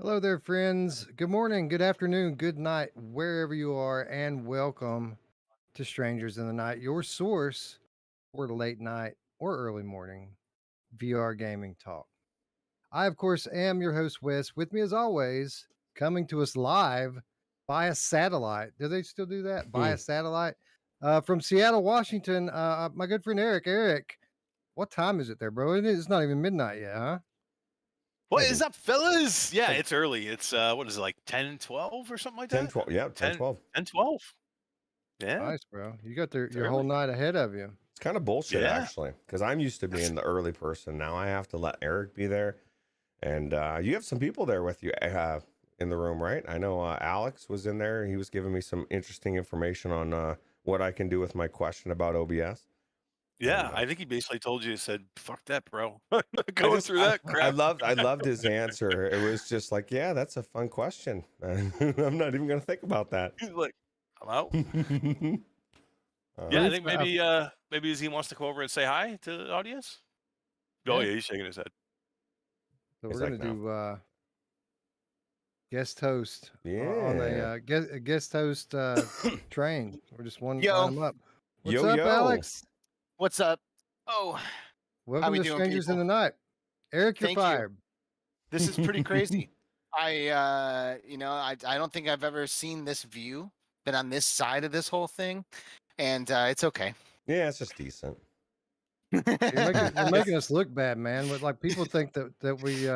Hello there, friends. Good morning, good afternoon, good night, wherever you are, and welcome to Strangers in the Night, your source for late night or early morning VR gaming talk. I, of course, am your host, Wes. With me, as always, coming to us live via satellite. Do they still do that? Hmm. Via satellite? From Seattle, Washington, my good friend Eric. Eric, what time is it there, bro? It's not even midnight yet, huh? What Maybe. is up, fellas? Yeah, Like it's early. It's what is it, like 10, 12 or something like 10, that? 12. Yeah, 10, 10, 12. 10, 12. Yeah, Nice, bro. You got it's your whole early. night ahead of you. It's kind of bullshit, Yeah. actually, because I'm used to being the early person. Now I have to let Eric be there. And you have some people there with you in the room, right? I know Alex was in there. He was giving me some interesting information on what I can do with my question about OBS. Yeah, And I think he basically told you, he said, fuck that, bro. I Going through that crap. loved his answer. It was just like, yeah, that's a fun question. I'm not even going to think about that. He's like, I'm out. All Yeah, I right. Roots, think maybe he wants to come over and say hi to the audience. Oh yeah. yeah, he's shaking his head. So He's we're like, gonna no. do guest host on Yeah. a guest host train. We're just line Yo, them up. What's Yo, up, yo. Alex? what's up? Oh, how Welcome we to doing, Strangers in people? the Night. Eric, you're Thank you. fired. This is pretty crazy. I don't think I've ever seen this view, been on this side of this whole thing, and it's okay. Yeah, it's just decent. You're making us look bad, man. But like people think that we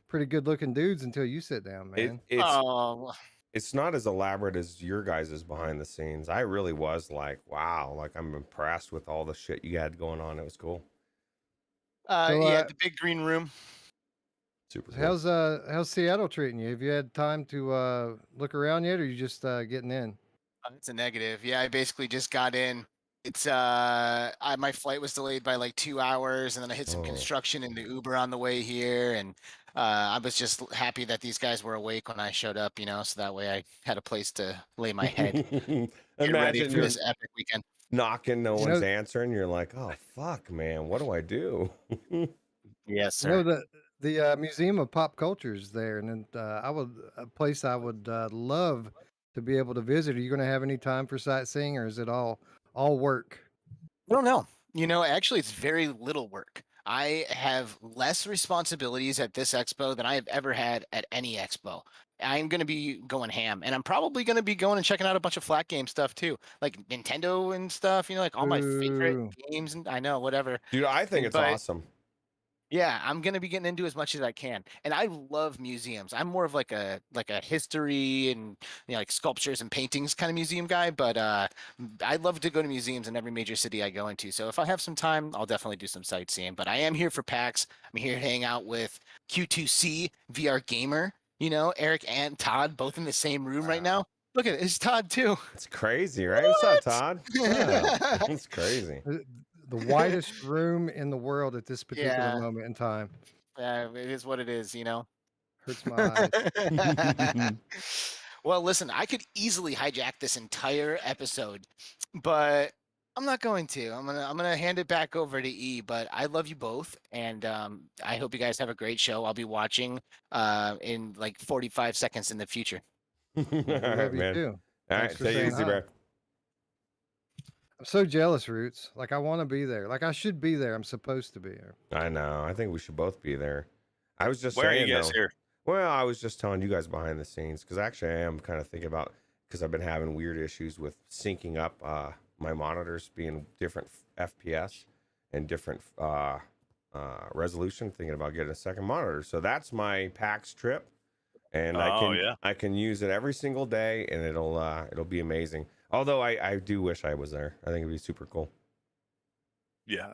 pretty good looking dudes until you sit down, man. Oh, It's not as elaborate as your guys' behind the scenes. I really was like, wow, like I'm impressed with all the shit you had going on. It was cool. So yeah, the big green room. Super cool. how's Seattle treating you? Have you had time to look around yet, or are you just getting in? It's a negative. Yeah, I basically just got in. It's my flight was delayed by like 2 hours, and then I hit some Oh. construction in the Uber on the way here, and I was just happy that these guys were awake when I showed up, so that way I had a place to lay my head, get ready Imagine for you're this epic weekend. knocking, no You one's know, answering. You're like, oh fuck, man, what do I do? Yes, You know sir. the Museum of Pop Culture is there, and then a place I would love to be able to visit. Are you going to have any time for sightseeing, or is it all work? I don't know. Actually, it's very little work. I have less responsibilities at this expo than I have ever had at any expo. I'm going to be going ham, and I'm probably going to be going and checking out a bunch of flat game stuff too, like Nintendo and stuff. Like all my favorite Ooh, games, and I know whatever. Dude, I think it's But awesome. yeah, I'm gonna be getting into as much as I can, and I love museums. I'm more of like a history and like sculptures and paintings kind of museum guy. But I love to go to museums in every major city I go into. So if I have some time, I'll definitely do some sightseeing. But I am here for PAX. I'm here to hang out with Q2C VR gamer. Eric and Todd both in the same room right now. Look at it, it's Todd too. It's crazy, right? What's up, Todd? Yeah, it's crazy. the widest room in the world at this particular Yeah, moment in time. it is what it is. Hurts my eyes. Well, listen, I could easily hijack this entire episode, but I'm not going to. I'm gonna hand it back over to E. But I love you both, and I hope you guys have a great show. I'll be watching in like 45 seconds in the future. All We right, love you man. too. All Thanks right, for take it saying easy, hi. bro. I'm so jealous, Roots. Like I want to be there. Like I should be there. I'm supposed to be there. I know. I think we should both be there. I was just Where are saying you guys though. here? Well, I was just telling you guys behind the scenes because actually I am kind of thinking about because I've been having weird issues with syncing up my monitors being different FPS and different resolution. Thinking about getting a second monitor, so that's my PAX trip, and Oh yeah. I can use it every single day, and it'll be amazing. Although I do wish I was there. I think it'd be super cool. Yeah.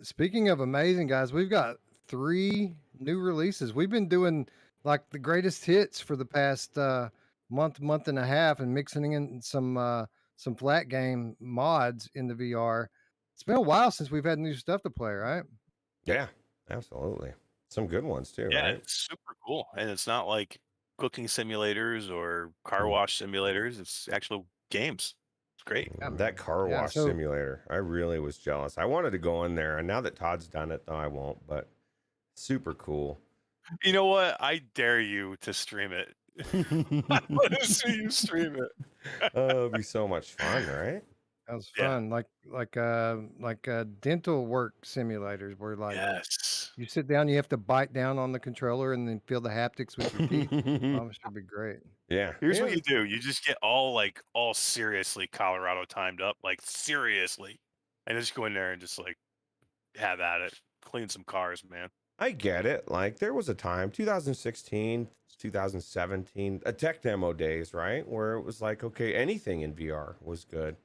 Speaking of amazing, guys, we've got 3 new releases. We've been doing like the greatest hits for the past month and a half, and mixing in some flat game mods in the VR. It's been a while since we've had new stuff to play, right? Yeah, absolutely. Some good ones too, Yeah, right? it's super cool. And it's not like cooking simulators or car Mm. wash simulators. It's actual games. It's great. Yeah, That man. car Yeah, wash so simulator, I really was jealous. I wanted to go in there, and now that Todd's done it, though I won't. But super cool. You know what? I dare you to stream it. I want to see you stream it. Oh, it'd be so much fun, right? That was Yeah. fun. Like dental work simulators where like Yes. you sit down, you have to bite down on the controller and then feel the haptics with your teeth. Oh, it should be great. Yeah. Here's what Yeah. you do. You just get all seriously Colorado timed up, like seriously. And just go in there and just like have at it. Clean some cars, man. I get it. Like there was a time, 2016, 2017, a tech demo days, right? Where it was like, okay, anything in VR was good.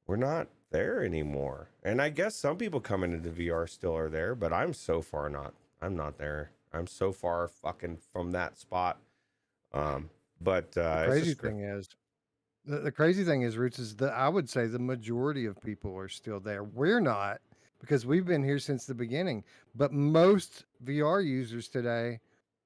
We're not there anymore. And I guess some people coming into VR still are there, but I'm so far not. I'm not there. I'm so far fucking from that spot. But The it's crazy just great. thing is, the crazy thing is, Roots, is that I would say the majority of people are still there. We're not because we've been here since the beginning. But most VR users today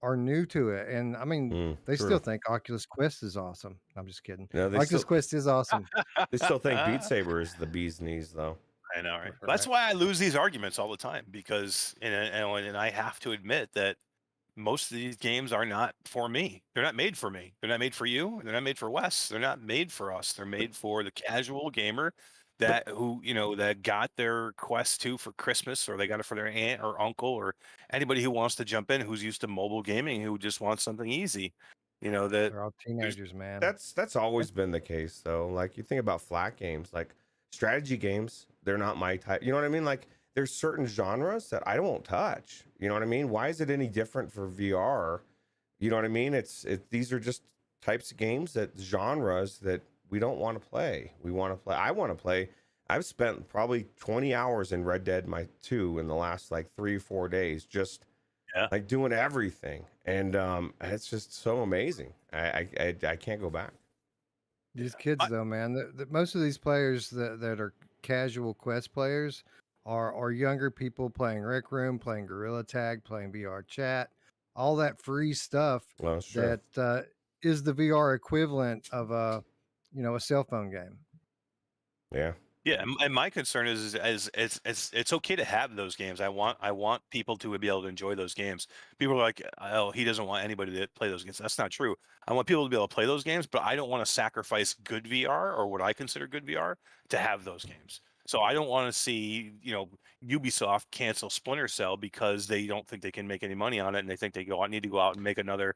are new to it, and I mean, they still True. think Oculus Quest is awesome. I'm just kidding. No, Oculus Quest is awesome. they still think Beat Saber is the bee's knees though. I know, right? Right. That's why I lose these arguments all the time because, and I have to admit that most of these games are not for me. They're not made for me. They're not made for you. They're not made for Wes. They're not made for us. They're made for the casual gamer But that got their Quest 2 for Christmas, or they got it for their aunt or uncle, or anybody who wants to jump in who's used to mobile gaming, who just wants something easy. That They're all there's teenagers, man. that's always been the case though. Like you think about flat games, like strategy games, they're not my type. You know what I mean? Like there's certain genres that I won't touch. You know what I mean? Why is it any different for VR? You know what I mean? These are just types of games, that genres that we don't want to play. We want to play. I want to play. I've spent probably 20 hours in Red Dead 2 in the last like 3 or 4 days, just yeah. like doing everything, and it's just so amazing. I can't go back. These kids, though, man, most of these players that are casual Quest players are younger people playing Rec Room, playing Gorilla Tag, playing VR Chat, all that free stuff Well, it's true. that is the VR equivalent of a cell phone game. Yeah. Yeah, and my concern is it's okay to have those games. I want people to be able to enjoy those games. People are like, oh, he doesn't want anybody to play those games. That's not true. I want people to be able to play those games, but I don't want to sacrifice good VR or what I consider good VR to have those games. So I don't want to see, Ubisoft cancel Splinter Cell because they don't think they can make any money on it, and they think they need to go out and make another,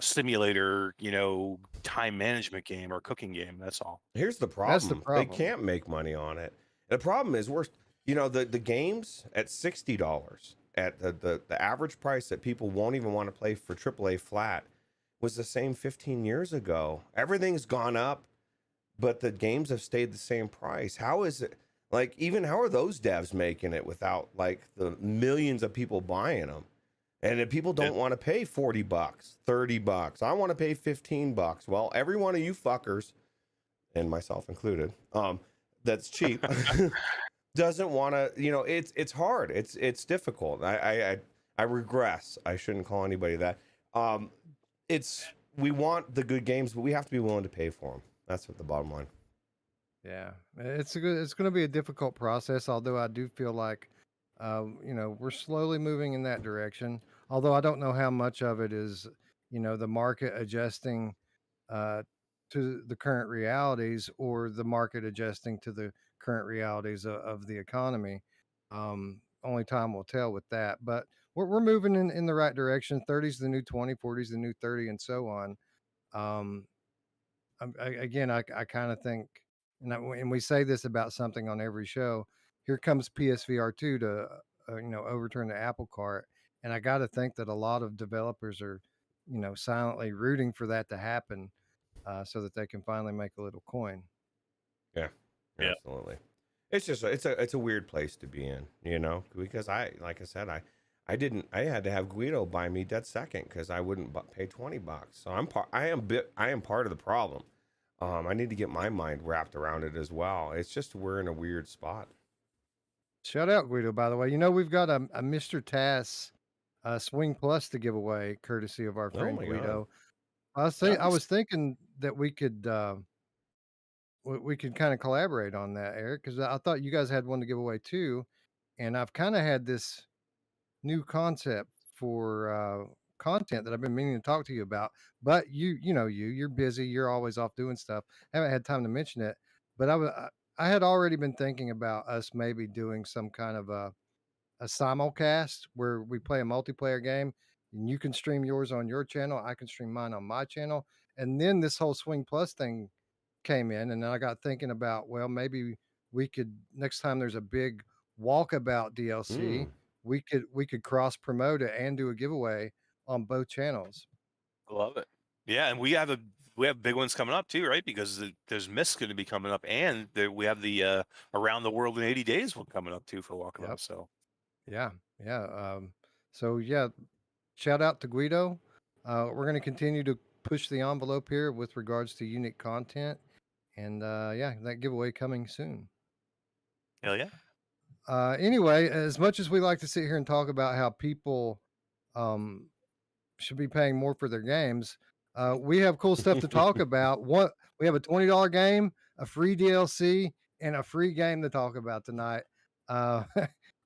simulator, time management game or cooking game. That's all. Here's the That's the problem. They problem. can't make money on it. The problem is the games at $60 at the average price that people won't even want to play for AAA flat was the same 15 years ago. Everything's gone up, but the games have stayed the same price. How is it? Like, even how are those devs making it without like the millions of people buying them? And if people don't want to pay $40, $30, I want to pay $15. Well, every one of you fuckers, and myself included, that's cheap, doesn't want to. It's hard. It's difficult. I regress. I shouldn't call anybody that. We want the good games, but we have to be willing to pay for them. That's what the bottom line. Yeah, it's going to be a difficult process. Although I do feel like, we're slowly moving in that direction. Although I don't know how much of it is, the market adjusting to the current realities or the market adjusting to the current realities of the economy. Only time will tell with that. But we're moving in the right direction. 30's the new 20, 40's the new 30, and so on. Um, again, I kind of think, and we say this about something on every show. Here comes PSVR 2 to overturn the apple cart, and I got to think that a lot of developers are silently rooting for that to happen, so that they can finally make a little coin. Yeah, Yeah. absolutely. It's just it's a weird place to be in, because like I said, I had to have Guido buy me Dead Second because I wouldn't pay $20. So I am part of the problem. I need to get my mind wrapped around it as well. It's just we're in a weird spot. Shout out Guido, by the way. We've got a Mr. Tass Swing Plus to give away, courtesy of our friend my Guido. God. I was thinking that we could kind of collaborate on that, Eric, because I thought you guys had one to give away too, and I've kind of had this new concept content that I've been meaning to talk to you about. But you're busy. You're always off doing stuff. Haven't had time to mention it. But I had already been thinking about us maybe doing some kind of a simulcast where we play a multiplayer game, and you can stream yours on your channel, I can stream mine on my channel, and then this whole Swing Plus thing came in, and then I got thinking about, well, maybe we could, next time there's a big walkabout DLC, Mm. we could cross promote it and do a giveaway on both channels. I love it. Yeah, and we have big ones coming up too, right? Because there's Mist going to be coming up, and we have the Around the World in 80 Days one coming up too for Walkabout. Yep. So Yeah, yeah. So yeah, shout out to Guido. We're going to continue to push the envelope here with regards to unique content, and yeah, that giveaway coming soon. hell yeah. Anyway, as much as we like to sit here and talk about how people should be paying more for their games, we have cool stuff to talk about. We have a $20 game, a free DLC, and a free game to talk about tonight.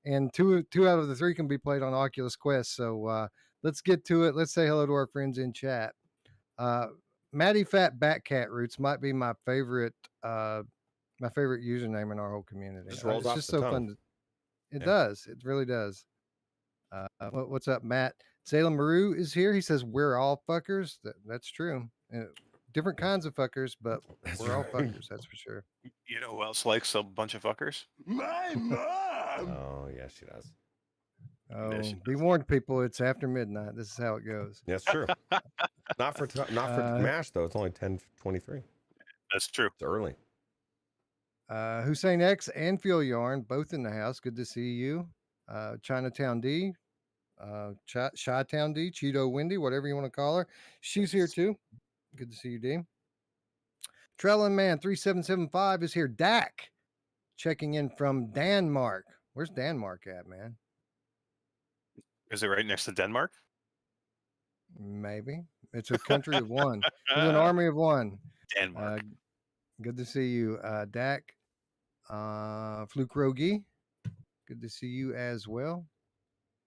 And two out of the three can be played on Oculus Quest. So let's get to it. Let's say hello to our friends in chat. Matty Fat Batcat Roots might be my favorite username in our whole community. Just rolls It's off just the so tongue. fun. It Yeah. does. It really does. What's up, Matt? Salem Maru is here. He says we're all fuckers. That's true. Different kinds of fuckers, but That's we're all right. fuckers. That's for sure. You know who else likes a bunch of fuckers? My mom. Oh, yeah, she does. Oh, she be warned, people. It's after midnight. This is how it goes. That's true. Not for MASH though. It's only 10:23. That's true. It's early. Hussein X and Phil Yarn, both in the house. Good to see you. Chinatown D, Chi-Town D, Cheeto Wendy, whatever you want to call her. She's here too. Good to see you, D. Trellin Man 3775 is here. Dak checking in from Denmark. Where's Denmark at, man? Is it right next to Denmark? Maybe. It's a country of one. It's an army of one. Denmark. Good to see you, Dak. Fluke Rogi, good to see you as well.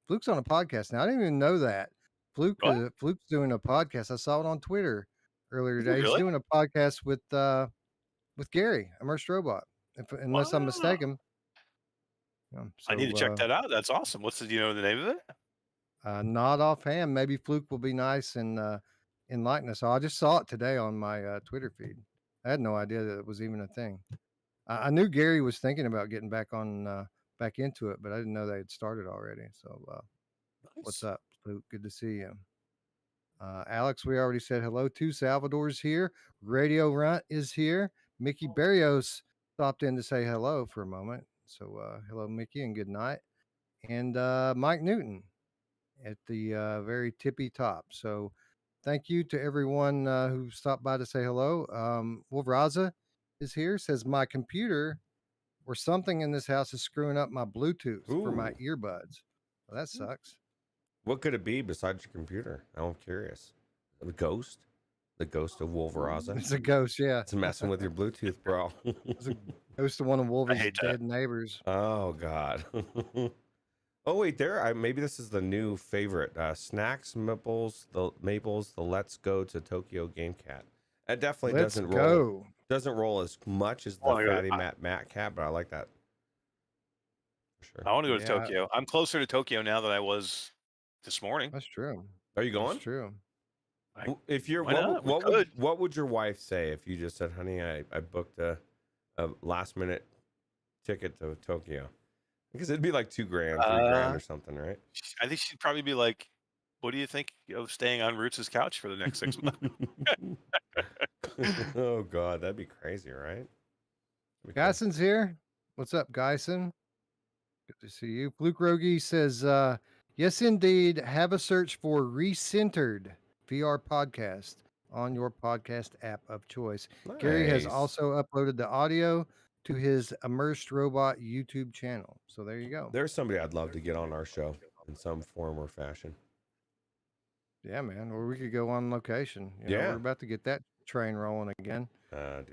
Fluke's on a podcast now. I didn't even know that. Fluke's doing a podcast. I saw it on Twitter earlier today. Really? He's doing a podcast with Gary, Immersed Robot, unless I'm mistaken. I need to check that out. That's awesome. Do you know the name of it? Not offhand. Maybe Fluke will be nice and enlighten us. I just saw it today on my Twitter feed. I had no idea that it was even a thing. I knew Gary was thinking about getting back into it, but I didn't know they had started already. So, what's up, Luke? Good to see you. Alex, we already said hello to. Salvador's here. Radio Runt is here. Mickey Barrios stopped in to say hello for a moment. So, hello, Mickey, and good night. And Mike Newton at the very tippy top. So, thank you to everyone who stopped by to say hello. Wolveraza is here, says my computer or something in this house is screwing up my Bluetooth for my earbuds. Well, that sucks. What could it be besides your computer? I'm curious. The ghost of Wolveraza. It's a ghost, yeah. It's messing with your Bluetooth, bro. It's a ghost of one of Wolver's dead neighbors. Oh God. Oh wait, maybe this is the new favorite. Snacks, Maples, the Let's Go to Tokyo Game Cat. That definitely doesn't roll as much as the Fatty Matt Cat, but I like that. For sure. I want to go to Tokyo. I'm closer to Tokyo now than I was this morning. That's true. Are you going? That's true. If you're what would your wife say if you just said, "Honey, I booked a last minute ticket to Tokyo"? Because it'd be like $2,000, $3,000 or something, right? I think she'd probably be like, "What do you think of staying on Roots' couch for the next 6 months?" Oh God, that'd be crazy, right? Geison's here. What's up, Geison? Good to see you. Fluke Rogi says, yes, indeed. Have a search for Recentered VR podcast on your podcast app of choice. Nice. Gary has also uploaded the audio to his Immersed Robot YouTube channel. So there you go. There's somebody I'd love to get on our show in some form or fashion. Yeah, man. Or we could go on location. We're about to get that train rolling again. If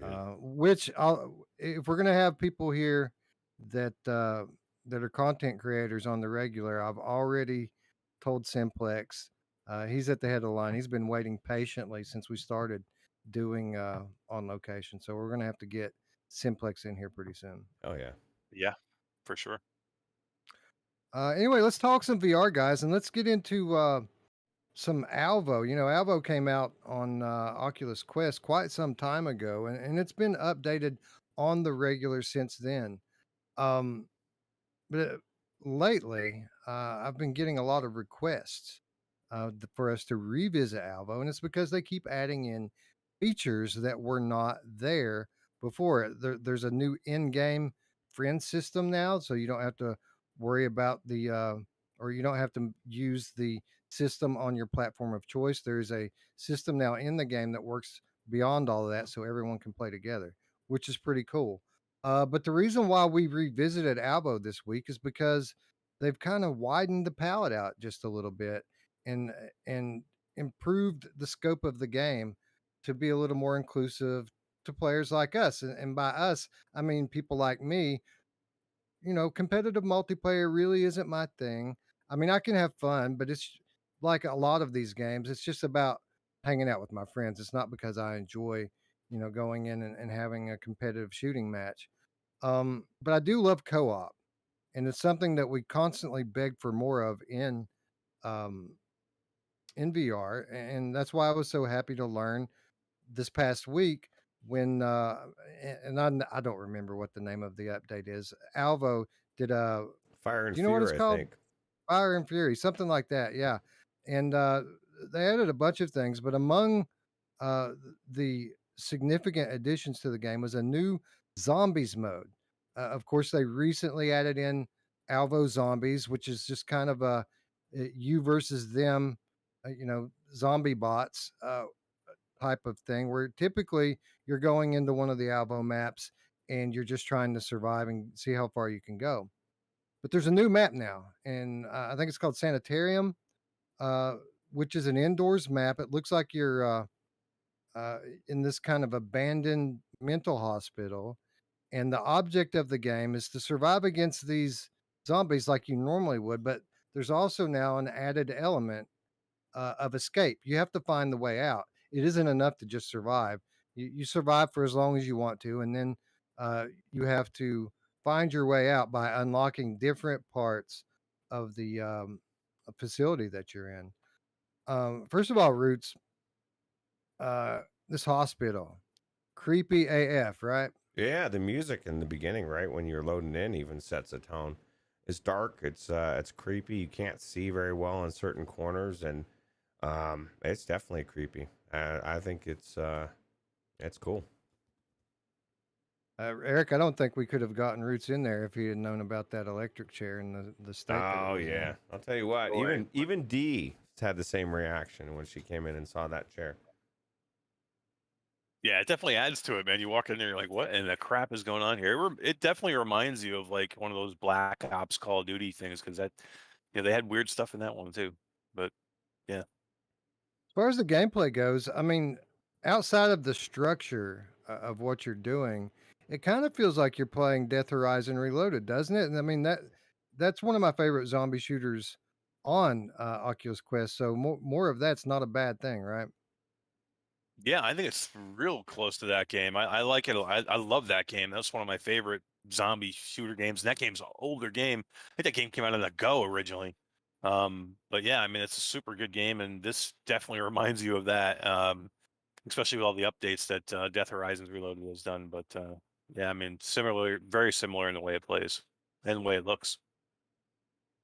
we're gonna have people here that are content creators on the regular, I've already told Simplex He's at the head of the line. He's been waiting patiently since we started doing on location. So we're gonna have to get Simplex in here pretty soon. Oh yeah. Yeah, for sure. Anyway, let's talk some VR, guys, and let's get into some Alvo. You know, Alvo came out on Oculus Quest quite some time ago, and it's been updated on the regular since then. Um, but lately, I've been getting a lot of requests for us to revisit Alvo, and it's because they keep adding in features that were not there before. There's a new in-game friend system now, so you don't have to worry about or you don't have to use the system on your platform of choice. There's a system now in the game that works beyond all of that, so everyone can play together, which is pretty cool. But the reason why we revisited Albo this week is because they've kind of widened the palette out just a little bit and improved the scope of the game to be a little more inclusive to players like us. And by us, I mean people like me. You know, competitive multiplayer really isn't my thing. I mean, I can have fun, but it's like a lot of these games, it's just about hanging out with my friends. It's not because I enjoy, going in and having a competitive shooting match. But I do love co-op, and it's something that we constantly beg for more of um, in VR, and that's why I was so happy to learn this past week when and I don't remember what the name of the update is. Alvo did a Fire and do you know what it's Fear, I called? think. Fire and Fury, something like that. Yeah, and they added a bunch of things, but among uh, the significant additions to the game was a new zombies mode. Of course, they recently added in Alvo Zombies, which is just kind of a you versus them, zombie bots type of thing, where typically you're going into one of the Alvo maps and you're just trying to survive and see how far you can go. But there's a new map now, and I think it's called Sanitarium, uh, which is an indoors map. It looks like you're in this kind of abandoned mental hospital. And the object of the game is to survive against these zombies like you normally would. But there's also now an added element of escape. You have to find the way out. It isn't enough to just survive. You survive for as long as you want to. And then you have to find your way out by unlocking different parts of the facility that you're in. First of all, Roots, uh, this hospital, creepy AF, right? Yeah, the music in the beginning, right when you're loading in, even sets a tone. It's dark. It's creepy. You can't see very well in certain corners, and it's definitely creepy. I think it's cool. Eric, I don't think we could have gotten Roots in there if he had known about that electric chair and the state that it Oh was in. yeah, I'll tell you what. Boy. Even Dee had the same reaction when she came in and saw that chair. Yeah, it definitely adds to it, man. You walk in there, you're like, "What in the crap is going on here?" It definitely reminds you of like one of those Black Ops Call of Duty things because they had weird stuff in that one too. But yeah, As far as the gameplay goes, I mean, outside of the structure of what you're doing, it kind of feels like you're playing Death Horizon Reloaded, doesn't it? And I mean that's one of my favorite zombie shooters on Oculus Quest. So more of that's not a bad thing, right? yeah, I think it's real close to that game. I like it. I love that game. That's one of my favorite zombie shooter games. And that game's an older game. I think that game came out on the Go originally. But yeah, I mean, it's a super good game, and this definitely reminds you of that. Especially with all the updates that Death Horizons Reloaded has done. But yeah, I mean, very similar in the way it plays and the way it looks.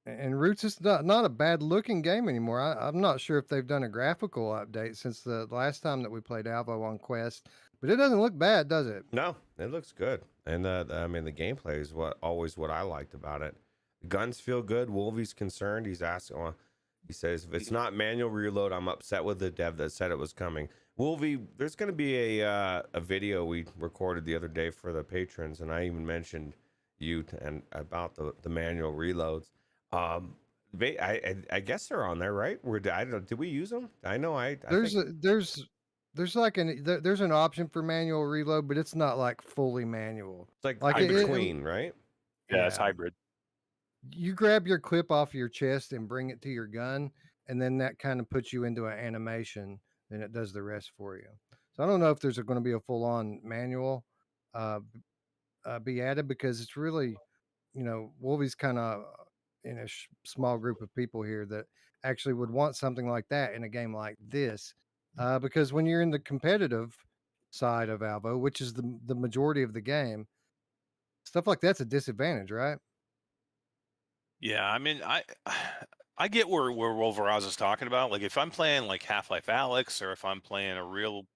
And Roots is not a bad looking game anymore. I'm not sure if they've done a graphical update since the last time that we played Alvo on Quest, but it doesn't look bad, does it? No, it looks good, and I mean the gameplay is what I liked about it. The guns feel good. Wolvie's concerned. He's asking. Well, he says if it's not manual reload, I'm upset with the dev that said it was coming. Wolvie, there's going to be a video we recorded the other day for the patrons, and I even mentioned you and about the manual reloads. I guess they're on there, right? I don't know, did we use them? I know I There's think there's like there's an option for manual reload, but it's not like fully manual. it's like Like in Hybrid. between, right? Yeah, it's yeah, hybrid. you grab your clip off your chest and bring it to your gun, and then that kind of puts you into an animation, then it does the rest for you. So I don't know if there's going to be a full on manual be added, because it's really, Wolvie's kind of in a small group of people here that actually would want something like that in a game like this, because when you're in the competitive side of Alvo, which is the majority of the game, stuff like that's a disadvantage, right? Yeah, I mean, I get where Wolveraz is talking about. Like, if I'm playing like Half-Life Alyx, or if I'm playing a real,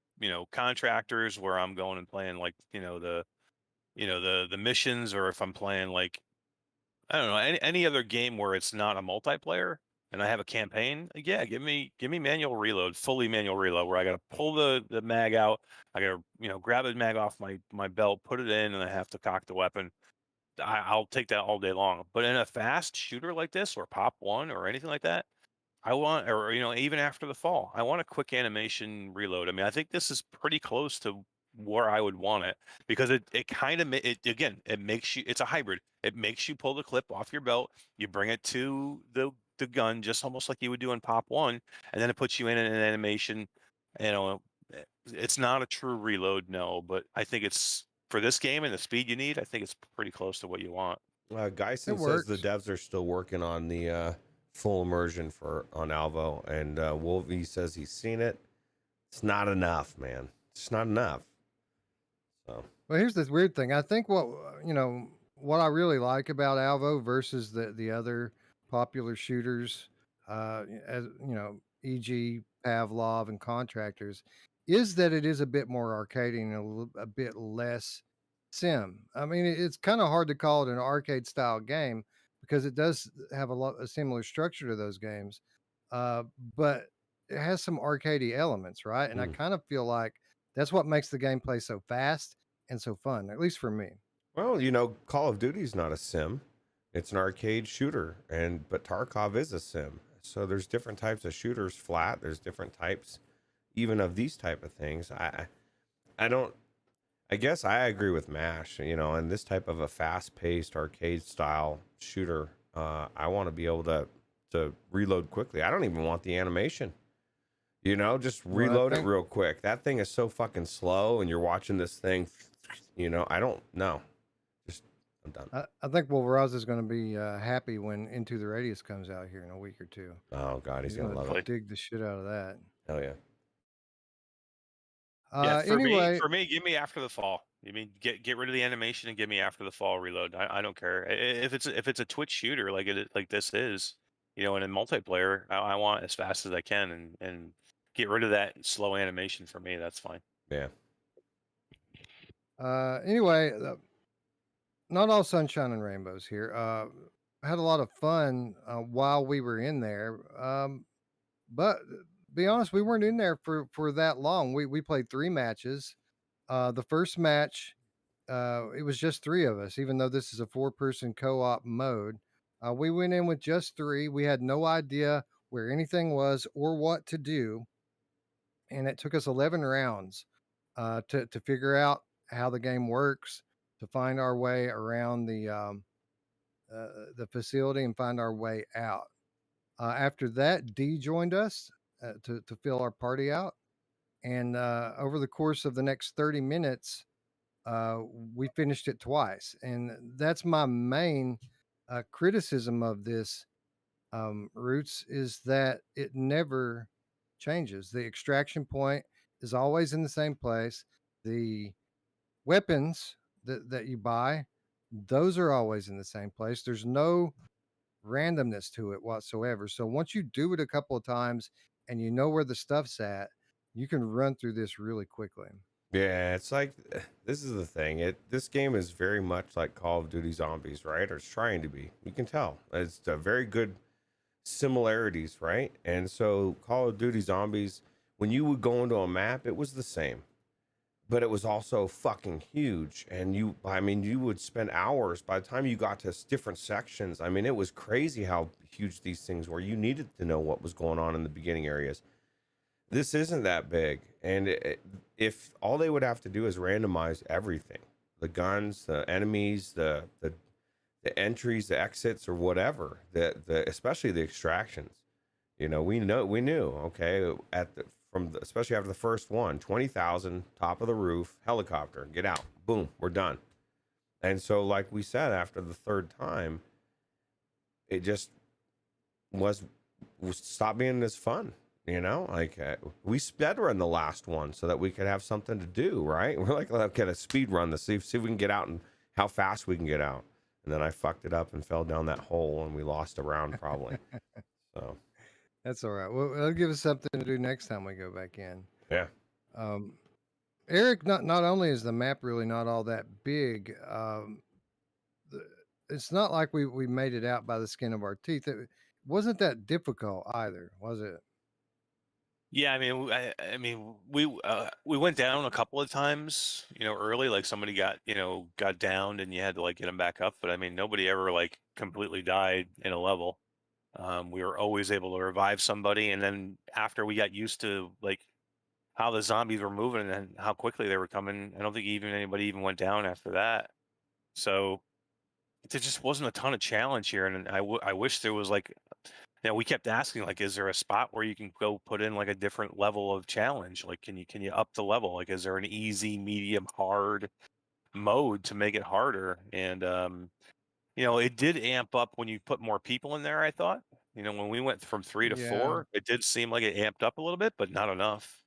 contractors, where I'm going and playing like, the missions, or if I'm playing like, I don't know, any other game where it's not a multiplayer and I have a campaign, like, yeah, give me manual reload, fully manual reload, where I gotta pull the mag out, I gotta, grab the mag off my belt, put it in, and I have to cock the weapon. I'll take that all day long. But in a fast shooter like this, or Pop One, or anything like that, I want, or even after the fall, I want a quick animation reload. I mean, I think this is pretty close to where I would want it, because it kind of it again, it makes you, it's a hybrid. It makes you pull the clip off your belt, you bring it to the gun, just almost like you would do in Pop One, and then it puts you in an animation. You know, it's not a true reload, no, but I think it's, for this game and the speed you need, I think it's pretty close to what you want. It Geisen says the works. devs are still working on the full immersion on Alvo, and Wolvie says he's seen it. It's not enough, man. It's not enough. So Well, here's this weird thing. I think what I really like about Alvo versus the other popular shooters, as e.g. Pavlov and Contractors, is that it is a bit more arcadey and a bit less sim. I mean, it's kind of hard to call it an arcade style game because it does have a similar structure to those games, uh, but it has some arcadey elements, right? And I kind of feel like that's what makes the gameplay so fast and so fun, at least for me. well, Call of Duty's not a sim. It's an arcade shooter, but Tarkov is a sim. So there's different types of shooters flat. There's different types even of these type of things. I don't I guess I agree with Mash, and this type of a fast-paced arcade style shooter, I want to be able to reload quickly. I don't even want the animation. Just Well, reload it real quick. That thing is so fucking slow, and you're watching this thing, I don't know. Just I'm done. I think Wolveraz is going to be happy when Into the Radius comes out here in a week or two. Oh god, he's gonna love to it. dig the shit out of that. Hell yeah. Yeah, Anyway, for me, give me after the fall. You mean get rid of the animation and give me after the fall reload. I don't care if it's a Twitch shooter like this is, and in multiplayer, I want as fast as I can, and get rid of that slow animation for me. That's fine. Yeah. anyway, not all sunshine and rainbows here. I had a lot of fun while we were in there, but be honest, we weren't in there for that long. We played 3 matches. The first match, it was just 3 of us, even though this is a 4-person co-op mode. We went in with just 3. We had no idea where anything was or what to do, and it took us 11 rounds to figure out how the game works, to find our way around the facility and find our way out. After that, D joined us to fill our party out, and over the course of the next 30 minutes, uh, we finished it twice. And that's my main criticism of this, Roots, is that it never changes. The extraction point is always in the same place. The weapons that you buy, those are always in the same place. There's no randomness to it whatsoever. So once you do it a couple of times and you know where the stuff's at, you can run through this really quickly. Yeah, it's like this is the thing. This game is very much like Call of Duty Zombies, right? Or it's trying to be. You can tell. It's a very good similarities, right? And so Call of Duty Zombies, when you would go into a map, it was the same, but it was also fucking huge. And you would spend hours by the time you got to different sections. I mean, it was crazy how huge these things were. You needed to know what was going on in the beginning areas. This isn't that big. And if all they would have to do is randomize everything, the guns, the enemies, the entries, the exits, or whatever, the especially the extractions, You know, we knew, okay, especially after the first one, 20,000, top of the roof, helicopter, get out, boom, we're done. And so, like we said, after the third time, it just was stopped being as fun. You know, like we sped run the last one so that we could have something to do. Right? We're like, okay, let's speed run this, see if we can get out and how fast we can get out. And then I fucked it up and fell down that hole, and we lost a round probably. So That's all right. Well, it'll give us something to do next time we go back in. yeah. Eric, not only is the map really not all that big, it's not like we made it out by the skin of our teeth. It wasn't that difficult either, was it? Yeah, I mean, I mean, we went down a couple of times, early. Like somebody got downed, and you had to like get them back up. But I mean, nobody ever like completely died in a level. We were always able to revive somebody, and then after we got used to like how the zombies were moving and how quickly they were coming, I don't think anybody even went down after that. So there just wasn't a ton of challenge here, and I wish there was like, we kept asking like, is there a spot where you can go put in like a different level of challenge? Like, can you up the level? Like, is there an easy, medium, hard mode to make it harder? And it did amp up when you put more people in there. I thought, when we went from 3 to Yeah. 4, it did seem like it amped up a little bit, but not enough.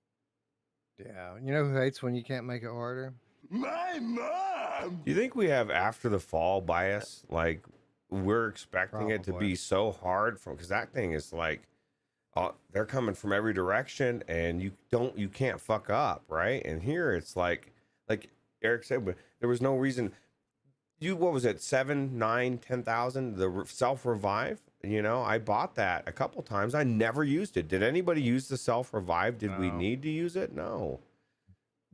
Yeah. You know who hates when you can't make it harder? My mom! Do you think we have after the fall bias? Like we're expecting it to Probably. be so hard because that thing is like, they're coming from every direction, and you can't fuck up, right? And here it's like Eric said, but there was no reason. What was it, 7, 9, 10,000? The self revive. I bought that a couple times. I never used it. Did anybody use the self revive? Did we No. need to use it? No.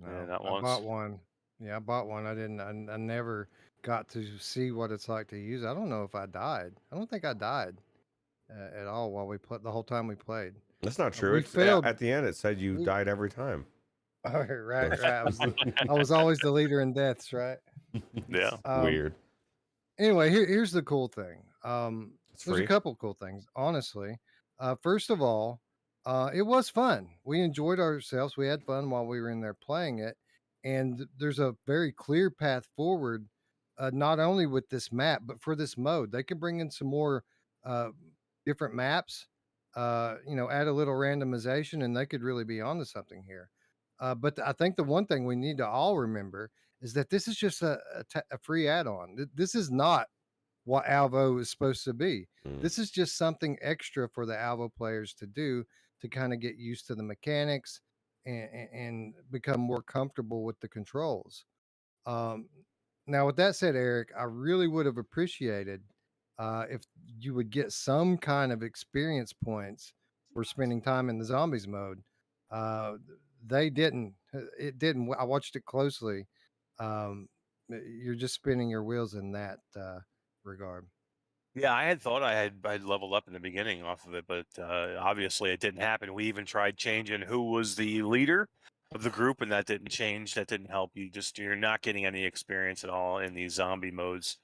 No, Yeah, not I once. bought one. Yeah, I bought one. I didn't. I never got to see what it's like to use it. I don't know if I died. I don't think I died at all while we played the whole time we played. That's not true. We failed. At the end. It said you We- died every time. right. I was always the leader in deaths, right? Yeah. Weird. Anyway, here's the cool thing. It's There's free. a couple cool things, honestly. First of all, it was fun. We enjoyed ourselves. We had fun while we were in there playing it, and there's a very clear path forward. Not only with this map, but for this mode, they could bring in some more uh, different maps. Add a little randomization, and they could really be onto something here. But I think the one thing we need to all remember is that this is just a free add-on. This is not what Alvo is supposed to be. Mm. This is just something extra for the Alvo players to do to kind of get used to the mechanics and become more comfortable with the controls. Um, Now, with that said, Eric, I really would have appreciated if you would get some kind of experience points for spending time in the zombies mode. Uh, they didn't. It didn't. I watched it closely. You're just spinning your wheels in that regard. Yeah, I had thought I'd leveled up in the beginning off of it, but obviously it didn't happen. We even tried changing who was the leader of the group, and that didn't change. That didn't help. You're not getting any experience at all in these zombie modes,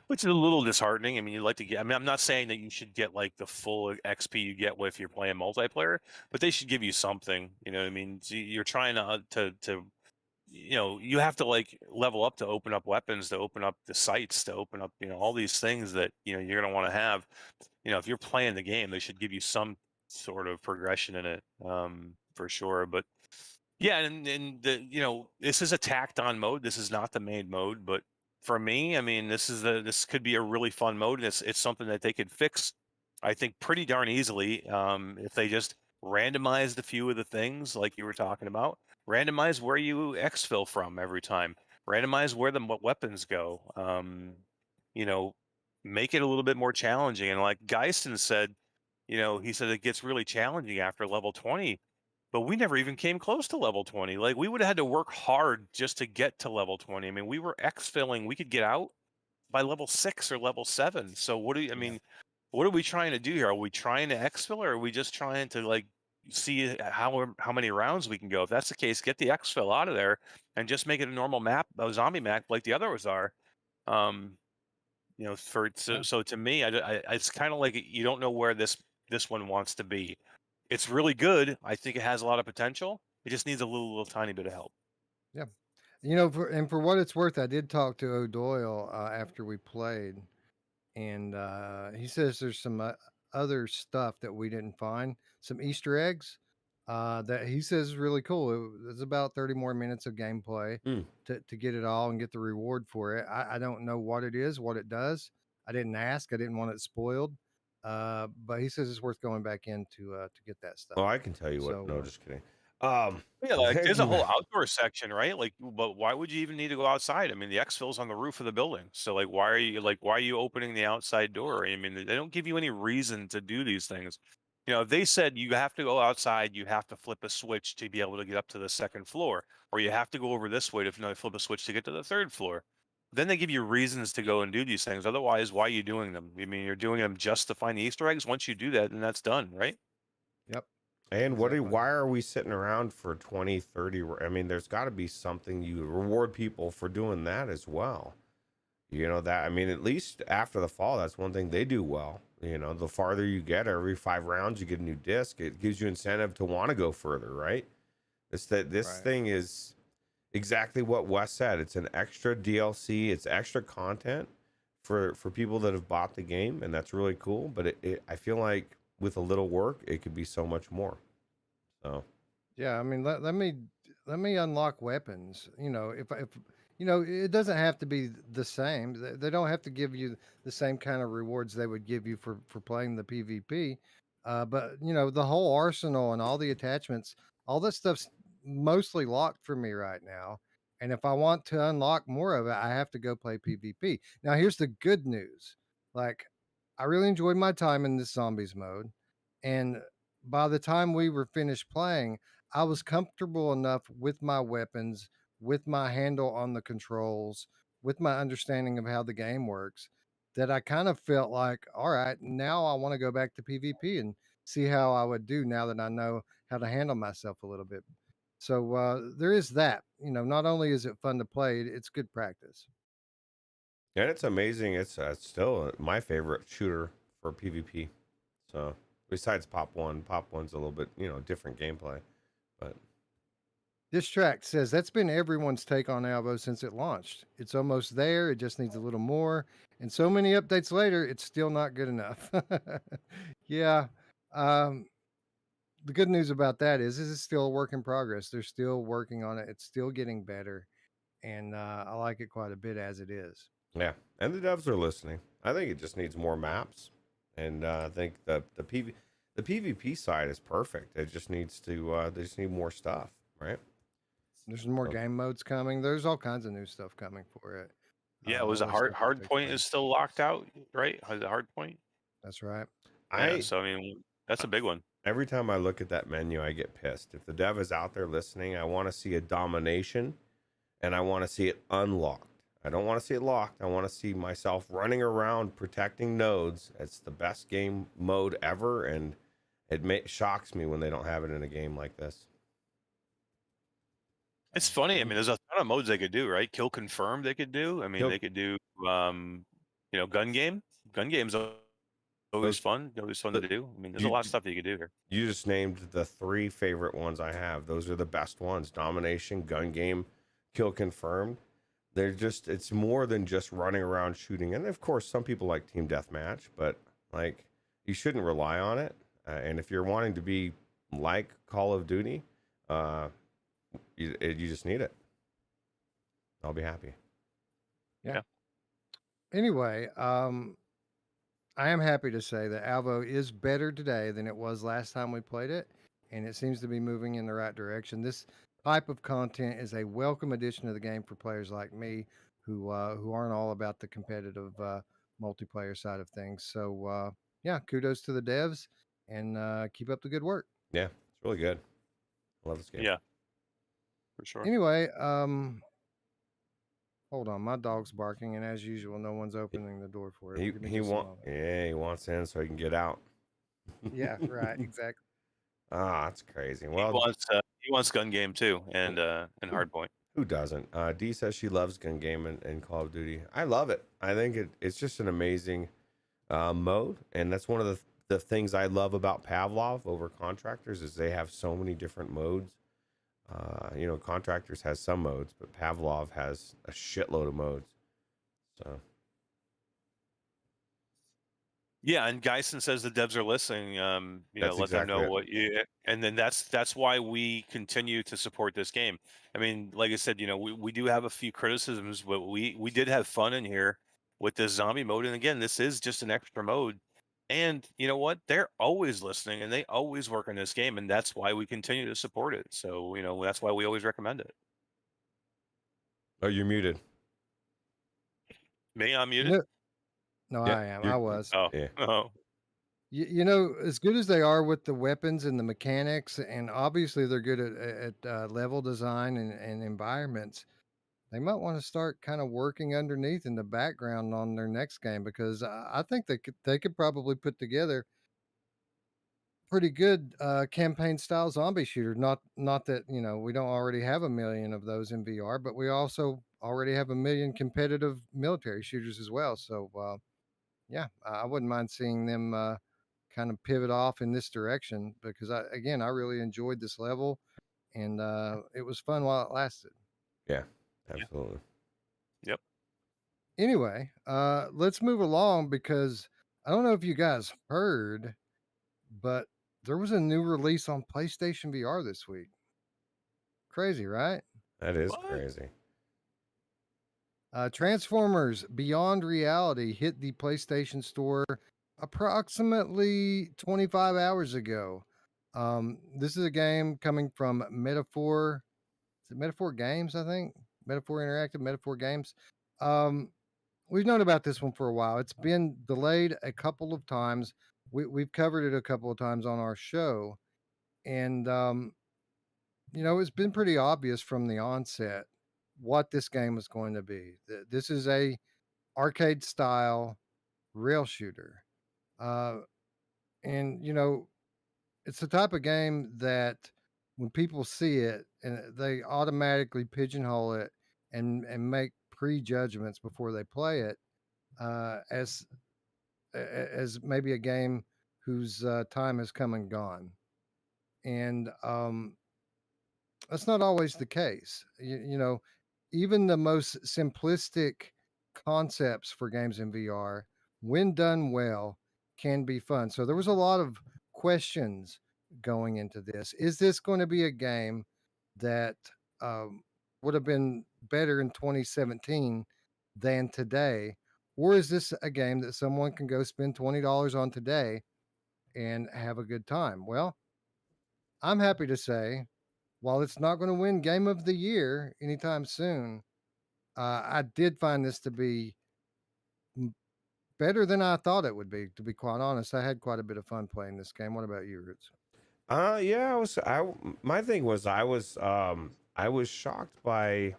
which is a little disheartening. I mean, you'd like to get. I mean, I'm not saying that you should get like the full XP you get if you're playing multiplayer, but they should give you something. You know what I mean? So you're trying to you have to like level up to open up weapons, to open up the sights, to open up all these things that you're going to want to have. If you're playing the game, they should give you some sort of progression in it, for sure. But yeah, and this is a tacked on mode. This is not the main mode, but for me, I mean, this could be a really fun mode, and it's something that they could fix, I think, pretty darn easily, if they just randomized a few of the things like you were talking about. Randomize where you exfil from every time. Randomize where the weapons go. Make it a little bit more challenging. And like Geisten said, he said it gets really challenging after level 20, but we never even came close to level 20. Like we would have had to work hard just to get to level 20. I mean, we were exfilling. We could get out by level 6 or level 7. So I mean, what are we trying to do here? Are we trying to exfil, or are we just trying to like see how many rounds we can go? If that's the case, get the exfil out of there and just make it a normal map, a zombie map like the others are. So to me, it's kind of like you don't know where this this one wants to be. It's really good. I think it has a lot of potential. It just needs a little tiny bit of help. Yeah. For what it's worth, I did talk to O'Doyle after we played, and he says there's some other stuff that we didn't find, some Easter eggs that he says is really cool. It's about 30 more minutes of gameplay Mm. to get it all and get the reward for it. I don't know what it is, what it does. I didn't ask. I didn't want it spoiled. But he says it's worth going back in to get that stuff. Oh, I can tell you what. So No, just kidding. Yeah, like there's a whole outdoor section, right? Like, but why would you even need to go outside? I mean, the exfil's on the roof of the building, so like, why are you opening the outside door? I mean, they don't give you any reason to do these things. If they said you have to go outside, you have to flip a switch to be able to get up to the second floor, or you have to go over this way to flip a switch to get to the third floor. Then they give you reasons to go and do these things. Otherwise, why are you doing them? I mean, you're doing them just to find the Easter eggs. Once you do that, then that's done, right? yep. And Exactly. why are we sitting around for 20, 30? I mean, there's got to be something you reward people for doing that as well. I mean, at least after the fall, that's one thing they do well. The farther you get, every 5 rounds, you get a new disc. It gives you incentive to want to go further, right? This Right. thing is exactly what Wes said. It's an extra DLC. It's extra content for people that have bought the game, and that's really cool. But I feel like with a little work, it could be so much more. So Yeah, I mean, let me unlock weapons. If it doesn't have to be the same. They don't have to give you the same kind of rewards they would give you for playing the PvP. But the whole arsenal and all the attachments, all this stuff's mostly locked for me right now. And if I want to unlock more of it, I have to go play PvP. Now, here's the good news. Like, I really enjoyed my time in this zombies mode, and by the time we were finished playing, I was comfortable enough with my weapons, with my handle on the controls, with my understanding of how the game works, that I kind of felt like, all right, now I want to go back to PvP and see how I would do now that I know how to handle myself a little bit. So there is that. Not only is it fun to play, it's good practice. and it's amazing. It's still my favorite shooter for PvP. So besides Pop One's a little bit different gameplay, but This track says that's been everyone's take on Alvo since it launched. It's almost there. It just needs a little more. And so many updates later, it's still not good enough. Yeah. Um, the good news about that is this is still a work in progress. They're still working on it. It's still getting better. And I like it quite a bit as it is. yeah, and the devs are listening. I think it just needs more maps, and I think the PvP side is perfect. It just needs to they just need more stuff, right? There's more So game modes coming. There's all kinds of new stuff coming for it. Yeah, it was All a this stuff will hard take point place. is still locked out, right? The hard point. That's right. Yeah, I so I mean that's a big one. every time I look at that menu, I get pissed. If the dev is out there listening, I want to see a domination, and I want to see it unlocked. I don't want to see it locked. I want to see myself running around protecting nodes. It's the best game mode ever, and it shocks me when they don't have it in a game like this. It's funny. I mean, there's a ton of modes they could do, right? Kill confirm they could do. I mean, Kill- they could do gun game. Gun game's always fun. Always fun to do. I mean, there's a lot of stuff that you could do here. You just named the 3 favorite ones I have. Those are the best ones. Domination, gun game, kill confirmed. It's more than just running around shooting. And of course, some people like team deathmatch, but like you shouldn't rely on it. And if you're wanting to be like Call of Duty, you just need it. I'll be happy. Yeah. Anyway, I am happy to say that Alvo is better today than it was last time we played it, and it seems to be moving in the right direction. This type of content is a welcome addition to the game for players like me who aren't all about the competitive multiplayer side of things. So yeah, kudos to the devs, and keep up the good work. Yeah, it's really good. I love this game. Yeah, for sure. Anyway, hold on, my dog's barking, and as usual, no one's opening the door for it. Give me He just a wants moment. he wants in so he can get out. Yeah, right, exactly. Ah, that's crazy. He Well, wants gun game too, and hard point. who doesn't? Dee says she loves gun game and Call of Duty. I love it. I think it's just an amazing mode, and that's one of the the things I love about Pavlov over Contractors is they have so many different modes. You know, Contractors has some modes, but Pavlov has a shitload of modes. So Yeah, and Geisen says the devs are listening. that's Let them exactly know it. what you, and then that's why we continue to support this game. I mean, like I said, we do have a few criticisms, but we did have fun in here with this zombie mode. And again, this is just an extra mode. And you know what? They're always listening and they always work on this game, and that's why we continue to support it. So, that's why we always recommend it. Oh, you're muted. Me, I'm You muted. know, no, Yeah, I am. I you're. was. Oh, Yeah, oh, As good as they are with the weapons and the mechanics, and obviously they're good at level design and environments, they might want to start kind of working underneath in the background on their next game because I think they could probably put together pretty good campaign style zombie shooter. Not that we don't already have a million of those in VR, but we also already have a million competitive military shooters as well. So yeah, I wouldn't mind seeing them kind of pivot off in this direction because I really enjoyed this level and it was fun while it lasted. yeah, yeah, absolutely. yep. Anyway, let's move along because I don't know if you guys heard, but there was a new release on PlayStation VR this week. Crazy, right? That is What? crazy. Transformers Beyond Reality hit the PlayStation Store approximately 25 hours ago. This is a game coming from Metaphor. Is it Metaphor Games? I think Metaphor Interactive, Metaphor Games. Um, we've known about this one for a while. It's been delayed a couple of times. We've covered it a couple of times on our show, and it's been pretty obvious from the onset what this game was going to be. This is a arcade style rail shooter, uh, and it's the type of game that when people see it and they automatically pigeonhole it and make prejudgments before they play it as maybe a game whose time has come and gone. And that's not always the case. Even the most simplistic concepts for games in VR, when done well, can be fun. So there was a lot of questions going into this. Is this going to be a game that would have been better in 2017 than today? Or is this a game that someone can go spend $20 on today and have a good time? Well, I'm happy to say while it's not going to win Game of the Year anytime soon, I did find this to be better than I thought it would be. To be quite honest, I had quite a bit of fun playing this game. What about you, Roots? Yeah, my thing was I was shocked by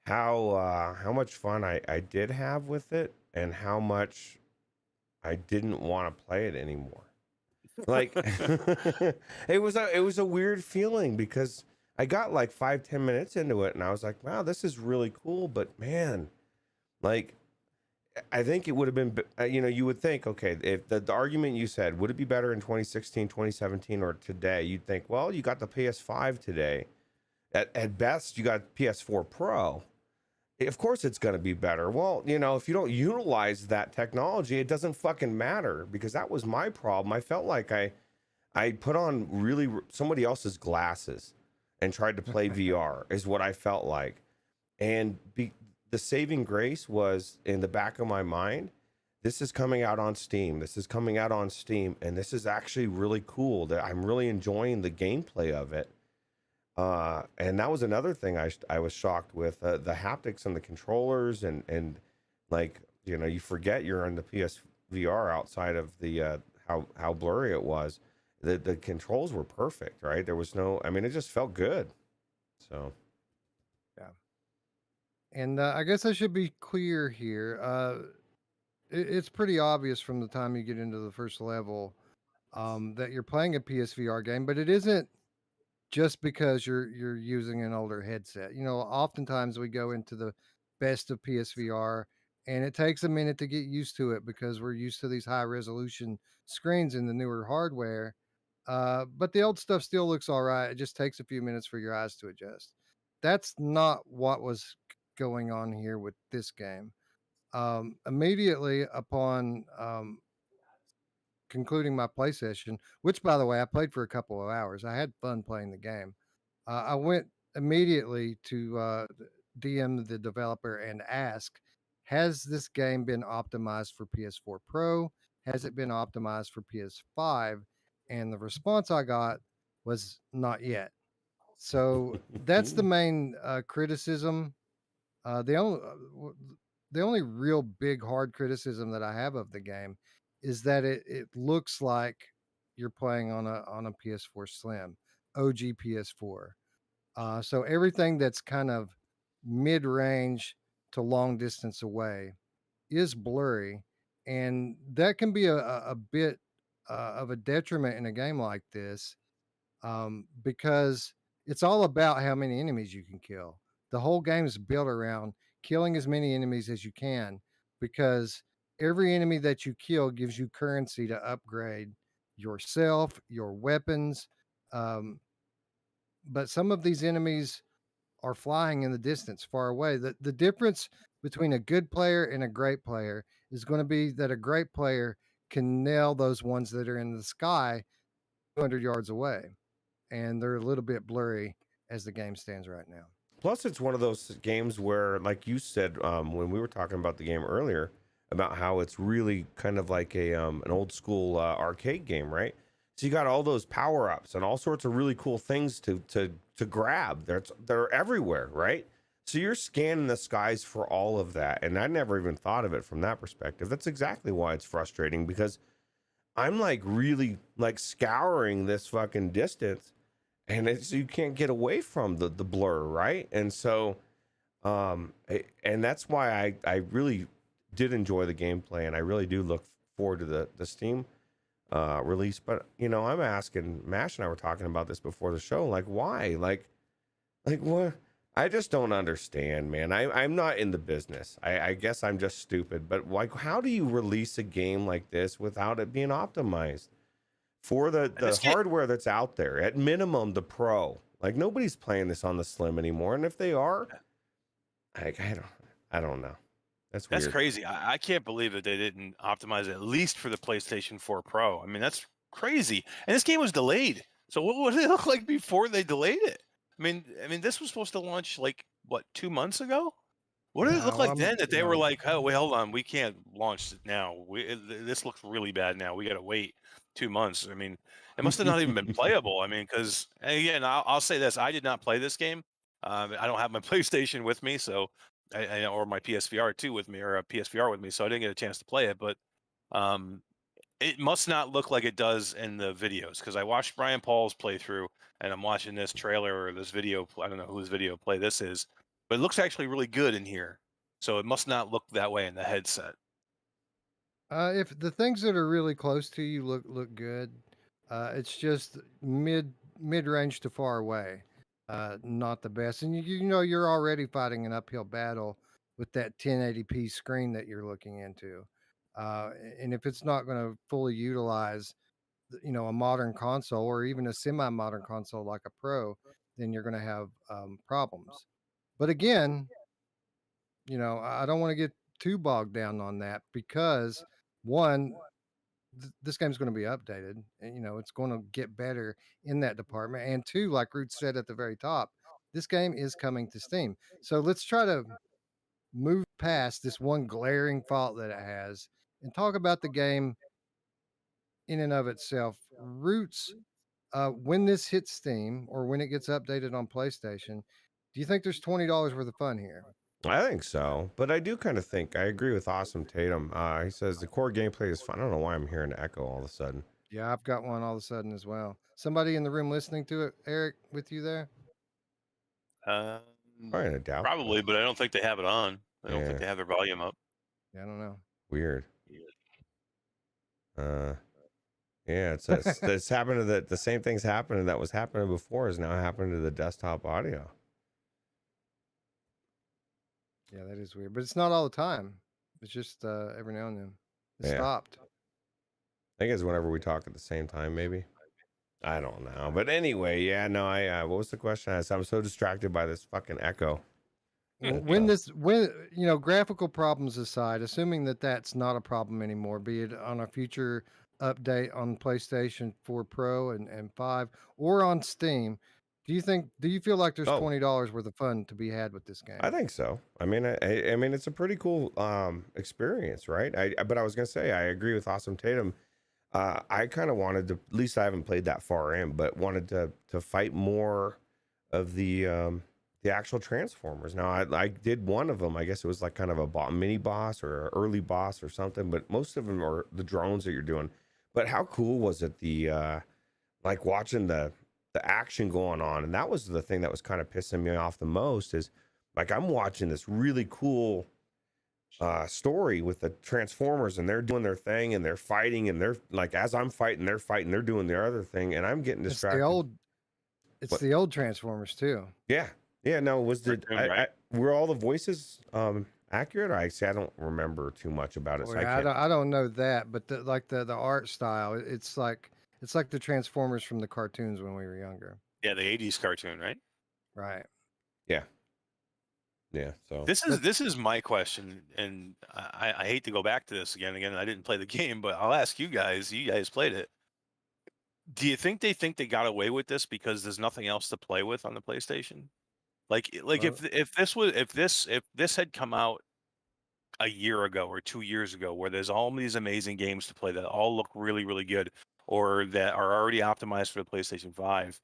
how much fun I did have with it and how much I didn't want to play it anymore. Like it was a weird feeling because I got like 5-10 minutes into it and I was like, wow, this is really cool, but man, like I think it would have been, you would think, okay, if the argument you said, would it be better in 2016, 2017, or today? You'd think, well, you got the PS5 today. At best, you got PS4 Pro. Of course, it's going to be better. Well, if you don't utilize that technology, it doesn't fucking matter because that was my problem. I felt like I put on really somebody else's glasses and tried to play VR is what I felt like. And the saving grace was in the back of my mind. This is coming out on Steam. This is coming out on Steam. And this is actually really cool that I'm really enjoying the gameplay of it. And that was another thing I was shocked with the haptics and the controllers and like, you forget you're on the PSVR outside of the, how blurry it was. The controls were perfect, right? There was no, I mean, it just felt good. So. Yeah. And I guess I should be clear here. It's pretty obvious from the time you get into the first level that you're playing a PSVR game, but it isn't just because you're using an older headset. Oftentimes we go into the best of PSVR and it takes a minute to get used to it because we're used to these high resolution screens in the newer hardware. But the old stuff still looks all right. It just takes a few minutes for your eyes to adjust. That's not what was going on here with this game. Immediately upon concluding my play session, which by the way, I played for a couple of hours. I had fun playing the game. I went immediately to DM the developer and ask, has this game been optimized for PS4 Pro? Has it been optimized for PS5? And the response I got was not yet. So that's the main criticism. The only the only real big hard criticism that I have of the game is that it looks like you're playing on a PS4 Slim, OG PS4. So everything that's kind of mid range to long distance away is blurry, and that can be a bit of a detriment in a game like this, because it's all about how many enemies you can kill. The whole game is built around killing as many enemies as you can, because every enemy that you kill gives you currency to upgrade yourself, your weapons. Um, but some of these enemies are flying in the distance far away. The difference between a good player and a great player is going to be that a great player can nail those ones that are in the sky 200 yards away, and they're a little bit blurry as the game stands right now. Plus, it's one of those games where, like you said, when we were talking about the game earlier, about how it's really kind of like a an old school arcade game, right? So you got all those power ups and all sorts of really cool things to grab. They're everywhere, right? So you're scanning the skies for all of that, and I never even thought of it from that perspective. That's exactly why it's frustrating, because I'm like really like scouring this fucking distance, and it's, you can't get away from the blur, right? And so and that's why I really did enjoy the gameplay, and I really do look forward to the Steam release. But you know, I'm asking, Mash and I were talking about this before the show, like why, like what? I just don't understand, man. I'm not in the business. I guess I'm just stupid, but like, how do you release a game like this without it being optimized for the hardware that's out there? At minimum, the Pro. Like, nobody's playing this on the Slim anymore, and if they are, I don't know. That's That's weird. crazy. I can't believe that they didn't optimize it at least for the PlayStation 4 Pro. I mean, that's crazy. And this game was delayed. So what did it look like before they delayed it? I mean, this was supposed to launch like what, 2 months ago? What did it look No, like then that they were like, oh, wait, hold on, we can't launch it now. This looks really bad now. We got to wait 2 months. I mean, it must have not even been playable. I mean, because again, I'll say this: I did not play this game. I don't have my PlayStation with me, so or my PSVR 2 with me, or a PSVR with me, so I didn't get a chance to play it. But um, it must not look like it does in the videos, because I watched Brian Paul's playthrough, and I'm watching this trailer or this video. I don't know whose video play this is, but it looks actually really good in here. So it must not look that way in the headset. If the things that are really close to you look good, it's just mid range to far away, not the best. And you know you're already fighting an uphill battle with that 1080p screen that you're looking into, and if it's not going to fully utilize, you know, a modern console or even a semi-modern console like a Pro, then you're going to have problems. But again, you know, I don't want to get too bogged down on that, because one, this game's going to be updated, and you know it's going to get better in that department. And two, like Root said at the very top, this game is coming to Steam. So let's try to move past this one glaring fault that it has and talk about the game in and of itself. Roots, when this hits Steam or when it gets updated on PlayStation, do you think there's $20 worth of fun here? I think so, but I do kind of think I agree with Awesome Tatum. He says the core gameplay is fun. I don't know why I'm hearing echo all of a sudden. Yeah, I've got one all of a sudden as well. Somebody in the room listening to it, Eric, with you there? Probably in a doubt. Probably, but I don't think they have it on. I don't think Yeah. they have their volume up. Yeah, I don't know. Weird. Yeah, it's happened to the same thing's happening that was happening before is now happening to the desktop audio. Yeah, that is weird, but it's not all the time. It's just every now and then it Yeah. stopped. I think it's whenever we talk at the same time, maybe. I don't know. But anyway, yeah, no, what was the question? I'm so distracted by this fucking echo. When graphical problems aside, assuming that that's not a problem anymore, be it on a future update on PlayStation 4 Pro and 5 or on Steam, do you feel like there's Oh, $20 worth of fun to be had with this I game? think so. I mean, I mean, it's a pretty cool experience, right? But I was gonna say I agree with Awesome Tatum. I kind of wanted to, at least I haven't played that far in, but wanted to fight more of the actual Transformers. Now I did one of them. I guess it was like kind of a mini boss or an early boss or something. But most of them are the drones that you're doing. But how cool was it? Like watching the action going on, and that was the thing that was kind of pissing me off the most. Is like I'm watching this really cool story with the Transformers, and they're doing their thing, and they're fighting, and they're like, as I'm fighting, they're doing their other thing, and I'm getting It's the distracted. old it's What? the old Transformers too. Yeah, yeah. No, was the Cartoon, right? were all the voices accurate? I say I don't remember too much about it, so Well, I yeah, can't. I don't know that, but the art style, it's like the Transformers from the cartoons when we were younger. Yeah, the '80s cartoon, right? Right. Yeah, yeah. So This is my question, and I hate to go back to this again. Again, I didn't play the game, but I'll ask you guys. You guys played it. Do you think they got away with this because there's nothing else to play with on the PlayStation? Like Well, if this had come out a year ago or 2 years ago, where there's all these amazing games to play that all look really really good, or that are already optimized for the PlayStation 5,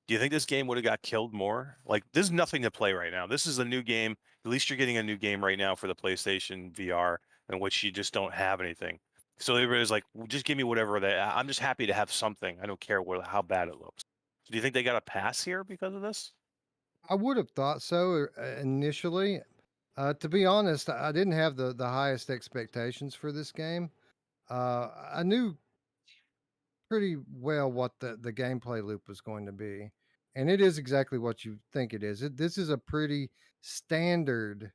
do you think this game would have got killed more? Like, there's nothing to play right now. This is a new game. At least you're getting a new game right now for the PlayStation VR, in which you just don't have anything. So everybody's like, "Well, just give me whatever I'm just happy to have something. I don't care how bad it looks." So do you think they got a pass here because of this? I would have thought so initially. To be honest, I didn't have the highest expectations for this game. I knew pretty well what the gameplay loop was going to be, and it is exactly what you think it is. This is a pretty standard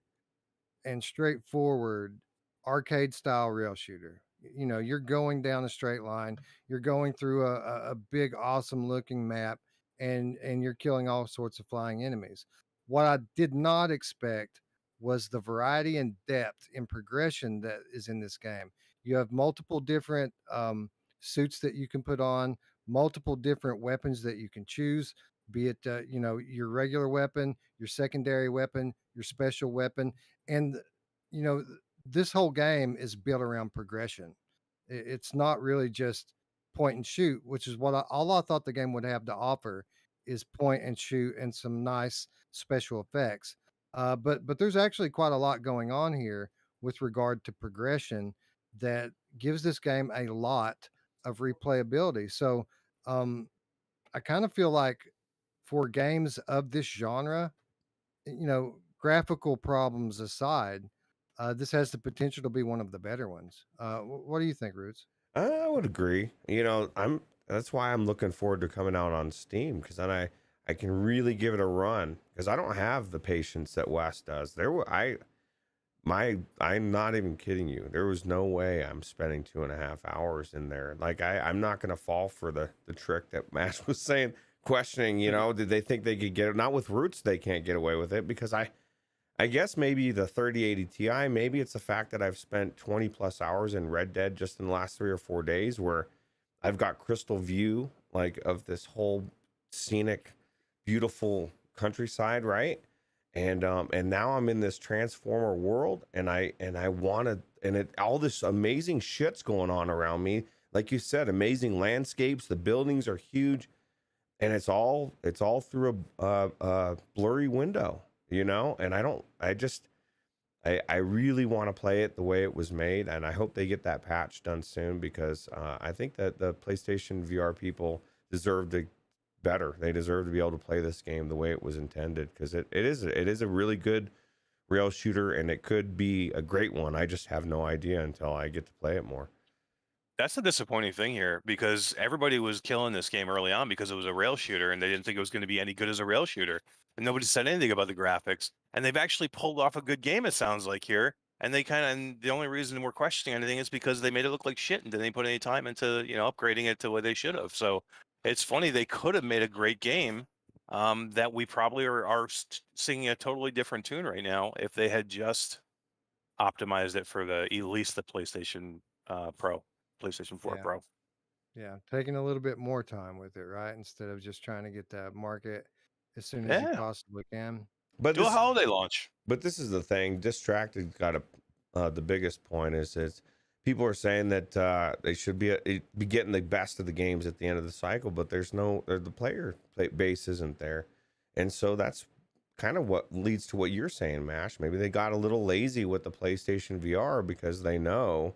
and straightforward arcade style rail shooter. You know, you're going down a straight line, you're going through a big, awesome looking map, and you're killing all sorts of flying enemies. What I did not expect was the variety and depth and progression that is in this game. You have multiple different suits that you can put on, multiple different weapons that you can choose, be it your regular weapon, your secondary weapon, your special weapon, and you know this whole game is built around progression. It's not really just point and shoot, which is all I thought the game would have to offer is point and shoot and some nice special effects. But there's actually quite a lot going on here with regard to progression that gives this game a lot of replayability. So um, I kind of feel like for games of this genre, graphical problems aside, this has the potential to be one of the better ones. What do you think, Roots? I would agree. You know, that's why I'm looking forward to coming out on Steam, because then I can really give it a run, because I don't have the patience that Wes does. I'm not even kidding you. There was no way I'm spending 2.5 hours in there. Like I'm not gonna fall for the trick that Matt was saying, questioning, did they think they could get it? Not with Roots, they can't get away with it, because I guess maybe the 3080 Ti, maybe it's the fact that I've spent 20 plus hours in Red Dead just in the last 3 or 4 days, where I've got crystal view like of this whole scenic, beautiful countryside, right? And now I'm in this Transformer world, and I want to, and all this amazing shit's going on around me. Like you said, amazing landscapes, the buildings are huge, and it's all through a blurry window, and I really want to play it the way it was made, and I hope they get that patch done soon, because I think that the PlayStation VR people deserve to better. They deserve to be able to play this game the way it was intended, because it is a really good rail shooter, and it could be a great one. I just have no idea until I get to play it more. That's the disappointing thing here, because everybody was killing this game early on because it was a rail shooter, and they didn't think it was going to be any good as a rail shooter. And nobody said anything about the graphics. And they've actually pulled off a good game, it sounds like here. And and the only reason we're questioning anything is because they made it look like shit and didn't put any time into, upgrading it to what they should have. So it's funny, they could have made a great game that we probably are singing a totally different tune right now if they had just optimized it for at least the PlayStation Pro, PlayStation 4 Yeah. Pro. Yeah. Taking a little bit more time with it, right? Instead of just trying to get that market as soon as you Yeah, possibly can. But do a this holiday launch. But this is the thing. Distracted got the biggest point is people are saying that they should be getting the best of the games at the end of the cycle, but the base isn't there, and so that's kind of what leads to what you're saying, Mash. Maybe they got a little lazy with the PlayStation VR because they know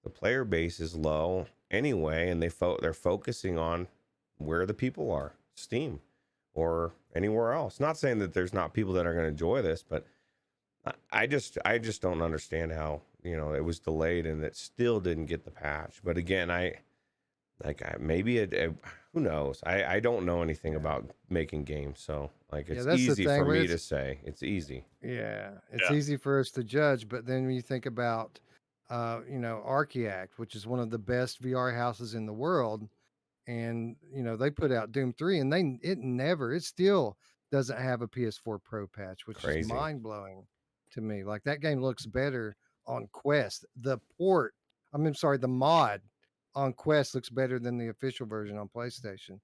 the player base is low anyway, and they're focusing on where the people are, Steam or anywhere else. Not saying that there's not people that are going to enjoy this, but I just don't understand how it was delayed and it still didn't get the patch. But again, maybe who knows? I don't know anything about making games, so it's that's the easy thing. for me to say. It's easy. Yeah, it's Yeah. easy for us to judge, but then when you think about, Archiact, which is one of the best VR houses in the world, and they put out Doom 3, and it still doesn't have a PS4 Pro patch, which is Crazy. mind blowing to me. Like that game looks better on Quest. The mod on Quest looks better than the official version on PlayStation.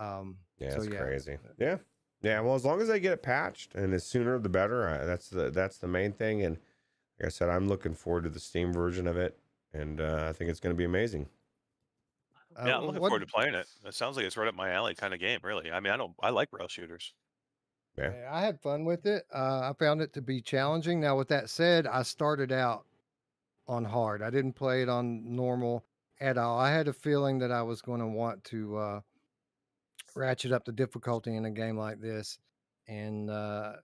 Yeah, So it's yeah, crazy. Yeah. Well, as long as they get it patched, and the sooner the better. That's the main thing. And like I said, I'm looking forward to the Steam version of it, and I think it's going to be amazing. Yeah, I'm looking what forward to playing it. It sounds like it's right up my alley kind of game, really. I mean, I like rail shooters. Yeah. I had fun with it. I found it to be challenging. Now, with that said, I started out on hard. I didn't play it on normal at all. I had a feeling that I was going to want to ratchet up the difficulty in a game like this, and I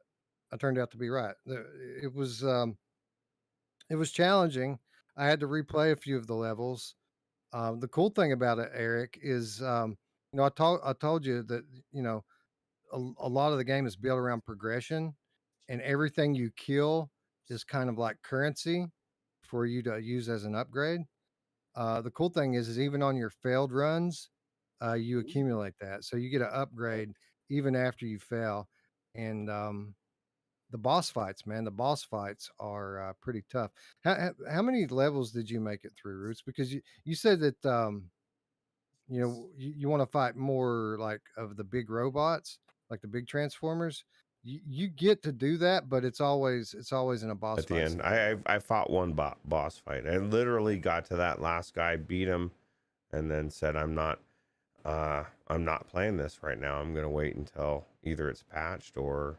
turned out to be right. It was challenging. I had to replay a few of the levels. The cool thing about it, Eric, is I told you that you know a lot of the game is built around progression, and everything you kill is kind of like currency for you to use as an upgrade. The cool thing is even on your failed runs, you accumulate that, so you get an upgrade even after you fail. And the boss fights, man, the boss fights are pretty tough. How many levels did you make it through, Roots? Because you said that you want to fight more like of the big robots, like the big transformers. You get to do that, but it's always in a boss At the fight end, scenario. I fought one boss fight. I literally got to that last guy, beat him, and then said, I'm not playing this right now. I'm gonna wait until either it's patched or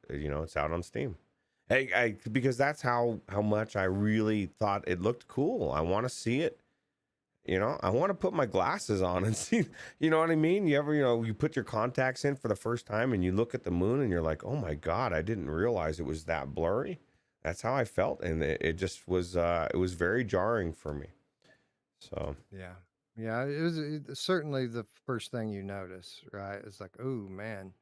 it's out on Steam. Because that's how much I really thought it looked cool. I want to see it. I want to put my glasses on and see. You know what I mean? You ever you put your contacts in for the first time and you look at the moon and you're like, oh my god, I didn't realize it was that blurry. That's how I felt, and it just was. It was very jarring for me. So Yeah, it's certainly the first thing you notice, right? It's like, oh man,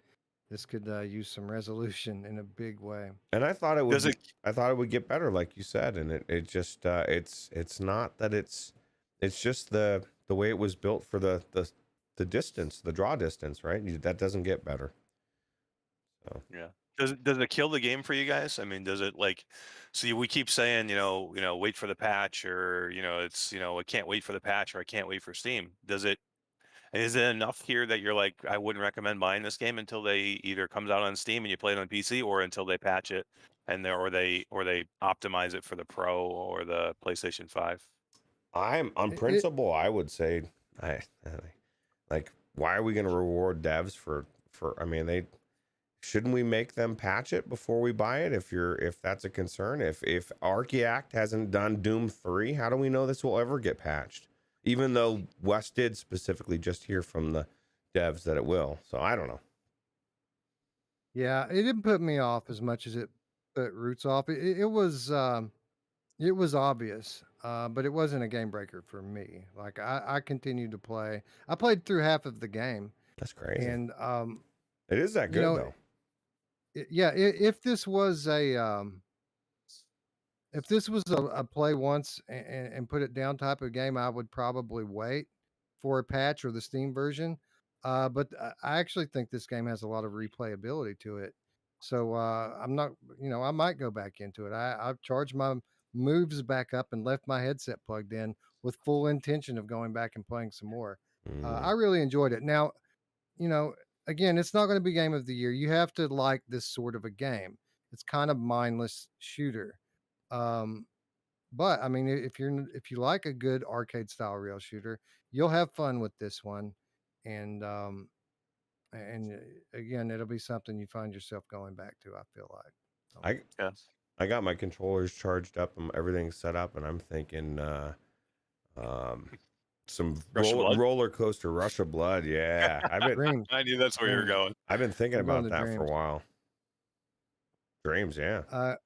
this could use some resolution in a big way. And I thought it would Does be, it I thought it would get better, like you said, and it just it's not that it's just the way it was built for the distance, the draw distance, right? That doesn't get better. So Yeah. Does it kill the game for you guys? I mean, does it see, we keep saying, wait for the patch, or, it's, I can't wait for the patch, or I can't wait for Steam. Is it enough here that you're like, I wouldn't recommend buying this game until they either comes out on Steam and you play it on PC, or until they patch it and they optimize it for the Pro or the PlayStation 5? I'm on It, principle, I would say, like, why are we going to reward devs for? I mean, shouldn't we make them patch it before we buy it? If that's a concern, if Archiact hasn't done Doom 3, how do we know this will ever get patched? Even though Wes did specifically just hear from the devs that it will. So I don't know. yeah, it didn't put me off as much as it put Roots off. It was obvious, but it wasn't a game breaker for me. Like I continued to play. I played through half of the game, That's crazy. and It is that you good know, though. yeah, if this was a if this was a play once and put it down type of game, I would probably wait for a patch or the Steam version. But I actually think this game has a lot of replayability to it. So I'm not, I might go back into it. I've charged my moves back up and left my headset plugged in with full intention of going back and playing some more. I Mm. really enjoyed it. Now, you know, again, it's not going to be game of the year. You have to like this sort of a game. It's kind of mindless shooter. Um, but I mean, if you like a good arcade style rail shooter, you'll have fun with this one, and again, it'll be something you find yourself going back to. I feel like. So, I Yeah. I got my controllers charged up and everything's set up, and I'm thinking um, some Rush of Blood. roller coaster rush of blood. Yeah, Dreams. I knew that's where you were Dreams. going. I've been thinking I'm going about to that for a Dreams. while. Dreams, yeah.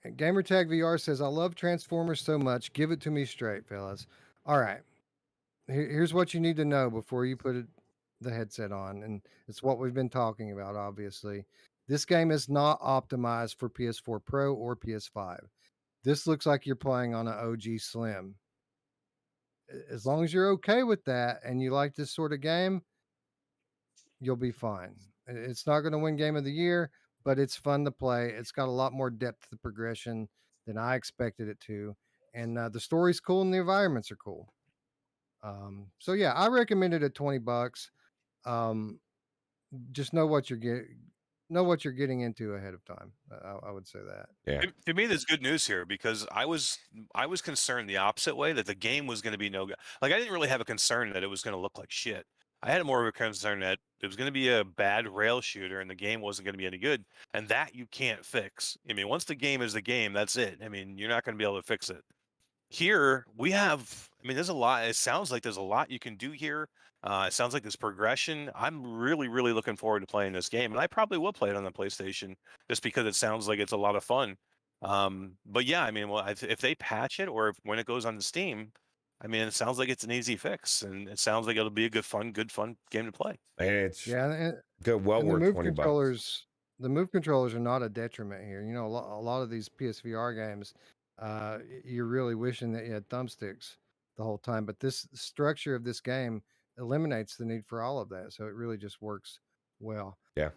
Gamertag VR says, "I love Transformers so much. Give it to me straight, fellas." All right. Here's what you need to know before you put the headset on, and it's what we've been talking about. Obviously, this game is not optimized for PS4 Pro or PS5. This looks like you're playing on an OG Slim. As long as you're okay with that and you like this sort of game, you'll be fine. It's not going to win Game of the Year, but it's fun to play. It's got a lot more depth to progression than I expected it to, and the story's cool and the environments are cool. So yeah, I recommend it at $20. Um, just know what you're getting into ahead of time. I would say that. Yeah. To me, there's good news here because I was concerned the opposite way that the game was going to be no good. Like I didn't really have a concern that it was going to look like shit. I had more of a concern that it was going to be a bad rail shooter and the game wasn't going to be any good, and that you can't fix. I mean, once the game is the game, that's it. I mean, you're not going to be able to fix it. Here we have, I mean, there's a lot. It sounds like there's a lot you can do here. It sounds like there's progression. I'm really, really looking forward to playing this game, and I probably will play it on the PlayStation just because it sounds like it's a lot of fun. But yeah, I mean, well, if they patch it or if, when it goes on the Steam, I mean, it sounds like it's an easy fix, and it sounds like it'll be a good fun game to play. And it's Yeah, good, well and the worth move 20 bucks. controllers, the move controllers are not a detriment here. A lot of these PSVR games, you're really wishing that you had thumbsticks the whole time. But this structure of this game eliminates the need for all of that, so it really just works well. Yeah.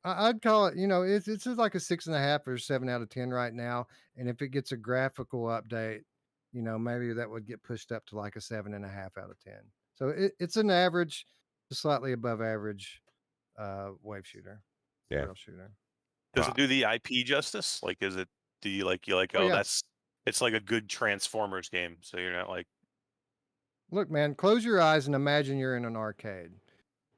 I'd call it, it's just like a 6.5 or 7 out of 10 right now. And if it gets a graphical update, maybe that would get pushed up to like a 7.5 out of 10. So it's an average, just slightly above average wave shooter, Yeah. rail shooter. Does it do the IP justice? Like, is it? Do you like Oh, yeah. it's like a good Transformers game, so you're not like. Look, man, close your eyes and imagine you're in an arcade.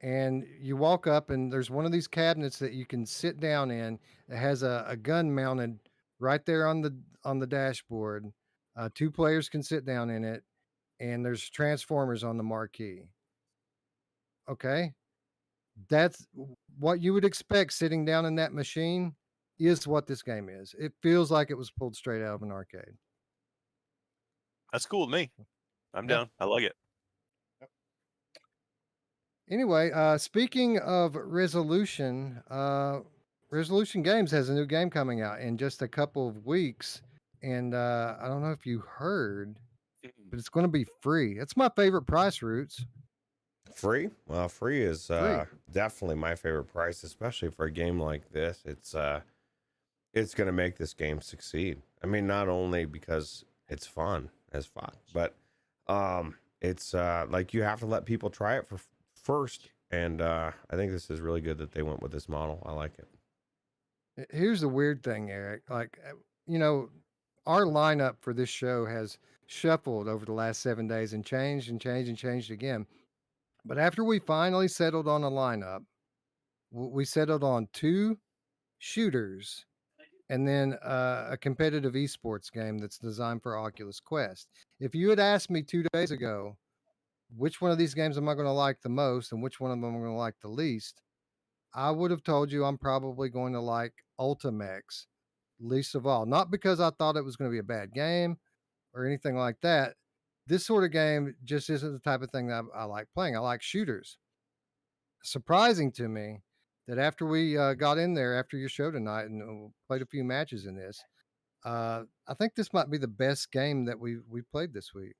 And you walk up, and there's one of these cabinets that you can sit down in that has a gun mounted right there on the dashboard. Two players can sit down in it, and there's Transformers on the marquee. Okay, that's what you would expect sitting down in that machine. Is what this game is. It feels like it was pulled straight out of an arcade. That's cool with me. I'm Yeah. down. I like it. Anyway, speaking of Resolution, Resolution Games has a new game coming out in just a couple of weeks, and I don't know if you heard, but it's going to be free. It's my favorite price, Roots. Free? Well, free is Free. definitely my favorite price, especially for a game like this. It's going to make this game succeed. I mean, not only because it's fun as fuck, but it's like you have to let people try it for first, and I think this is really good that they went with this model. I like it. Here's the weird thing, Eric. Like, our lineup for this show has shuffled over the last 7 days and changed and changed and changed again. But after we finally settled on a lineup, we settled on 2 shooters and then a competitive esports game that's designed for Oculus Quest. If you had asked me 2 days ago, which one of these games am I going to like the most and which one of them I'm going to like the least, I would have told you I'm probably going to like Ultimechs least of all. Not because I thought it was going to be a bad game or anything like that. This sort of game just isn't the type of thing that I like playing. I like shooters. Surprising to me that after we got in there after your show tonight and played a few matches in this, I think this might be the best game that we played this week.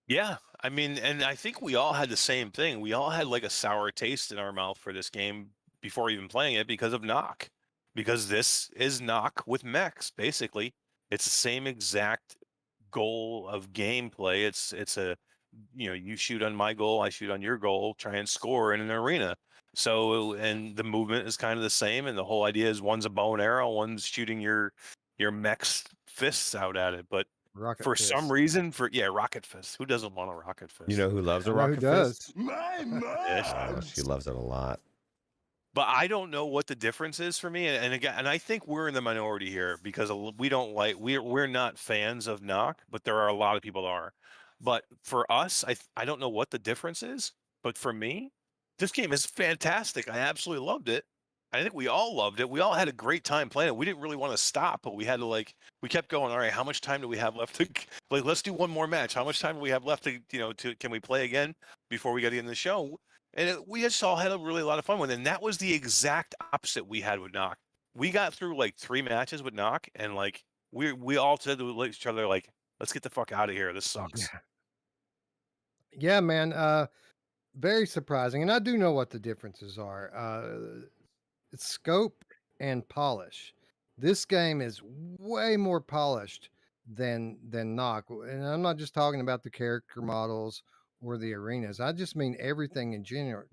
Yeah, I mean, and I think we all had the same thing. We all had like a sour taste in our mouth for this game before even playing it because of Knock. Because this is Knock with mechs, basically. It's the same exact goal of gameplay. It's a you shoot on my goal, I shoot on your goal, try and score in an arena. So and the movement is kind of the same, and the whole idea is one's a bow and arrow, one's shooting your mech's fists out at it. But Rocket for some Fist. reason, rocket fist. Who doesn't want a rocket fist? You know who loves I a know who rocket fist? does. My Yes. Oh, mom. she loves it a lot. But I don't know what the difference is for me, and again, and I think we're in the minority here because we don't like we're not fans of Knock, but there are a lot of people that are. But for us, I don't know what the difference is, but for me, this game is fantastic. I absolutely loved it. I think we all loved it. We all had a great time playing it. We didn't really want to stop, but we had to we kept going. All right, how much time do we have left to let's do one more match. How much time do we have left to can we play again before we got in the show? And we just all had a lot of fun with it. And that was the exact opposite we had with Knock. We got through like 3 matches with Knock, and we all said to each other let's get the fuck out of here. This sucks. Yeah, man. Very surprising, and I do know what the differences are. It's scope and polish. This game is way more polished than Knock, and I'm not just talking about the character models or the arenas. I just mean everything in general.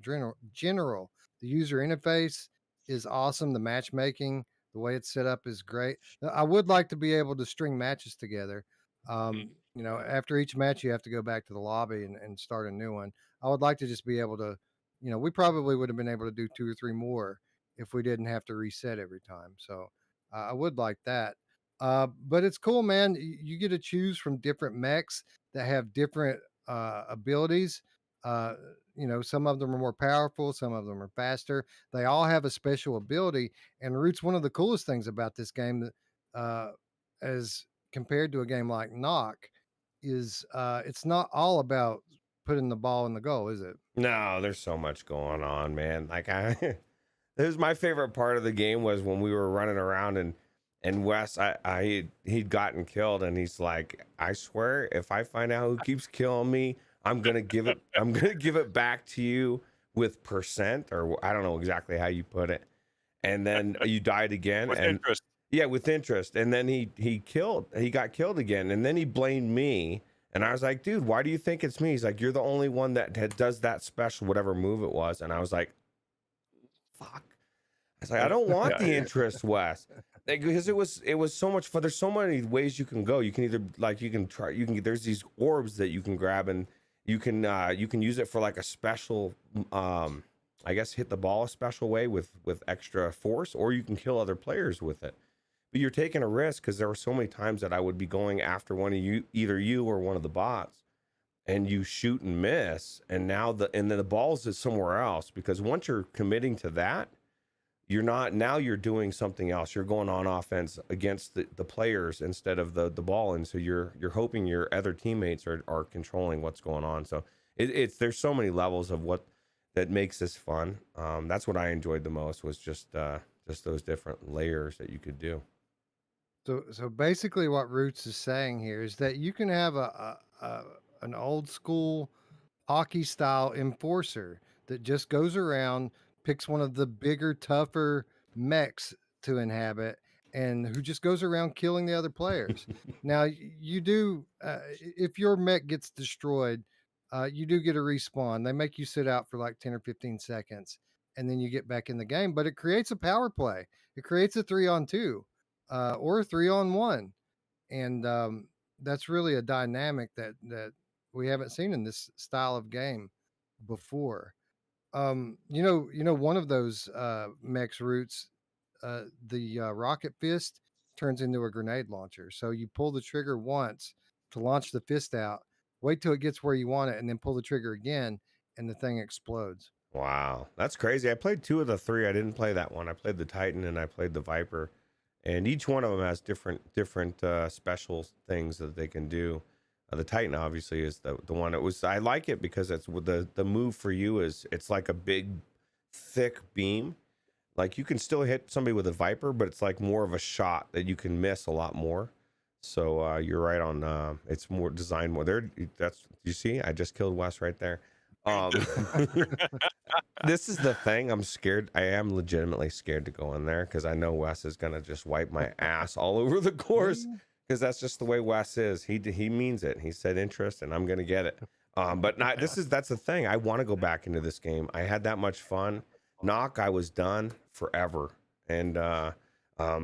The user interface is awesome. The matchmaking, the way it's set up is great. I would like to be able to string matches together. After each match, you have to go back to the lobby and start a new one. I would like to just be able to, we probably would have been able to do 2 or 3 more if we didn't have to reset every time. So I would like that. But it's cool, man. You get to choose from different mechs that have different abilities. Uh, some of them are more powerful, some of them are faster. They all have a special ability. And Root's one of the coolest things about this game that, as compared to a game like Knock, is it's not all about putting the ball in the goal, is it? No, there's so much going on, man. Like this was my favorite part of the game was when we were running around and Wes, he'd gotten killed, and he's like, I swear, if I find out who keeps killing me, I'm gonna give it back to you with percent, or I don't know exactly how you put it. And then you died again, With and interest. yeah, with interest. And then he got killed again, and then he blamed me. And I was like, dude, why do you think it's me? He's like, you're the only one that does that special, whatever move it was. And I was like, fuck. I was like, I don't want the interest, Wes. Because it was so much fun. There's so many ways you can go. You can either there's these orbs that you can grab, and you can use it for like a special I guess hit the ball a special way with extra force, or you can kill other players with it. But you're taking a risk, because there were so many times that I would be going after one of you, either you or one of the bots, and you shoot and miss, and then the balls is somewhere else, because once you're committing to that, you're doing something else. You're going on offense against the players instead of the ball, and so you're hoping your other teammates are controlling what's going on. So there's so many levels of what that makes this fun. That's what I enjoyed the most, was just those different layers that you could do. So basically, what Roots is saying here is that you can have an old school hockey style enforcer that just goes around, picks one of the bigger, tougher mechs to inhabit, and who just goes around killing the other players. Now, you do, if your mech gets destroyed, you do get a respawn. They make you sit out for like 10 or 15 seconds, and then you get back in the game. But it creates a power play. It creates a 3-on-2 or a 3-on-1, and that's really a dynamic that we haven't seen in this style of game before. One of those mechs Roots, the rocket fist turns into a grenade launcher. So you pull the trigger once to launch the fist out, wait till it gets where you want it, and then pull the trigger again, and the thing explodes. Wow, that's crazy. I played 2 of the 3. I didn't play that one. I played the Titan and I played the Viper, and each one of them has different special things that they can do. The Titan obviously is the one. I like it because it's the move for you is it's like a big thick beam, Like you can still hit somebody with a Viper, but it's like more of a shot that you can miss a lot more. So you're right on. It's more designed more. There, that's you see. I just killed Wes right there. This is the thing. I'm scared. I am legitimately scared to go in there because I know Wes is gonna just wipe my ass all over the course because that's just the way Wes is. He means it. He said interest, and I'm gonna get it. But not. That's the thing. I want to go back into this game. I had that much fun. Knock. I was done forever, and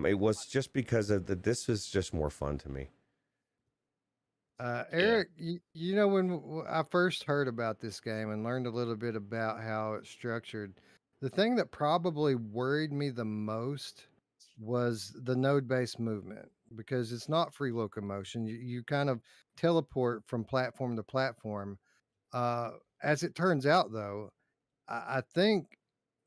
it was just because of this is just more fun to me. Eric, you know, when I first heard about this game and learned a little bit about how it's structured, the thing that probably worried me the most was the node-based movement because it's not free locomotion. You kind of teleport from platform to platform. Uh, as it turns out, though, I think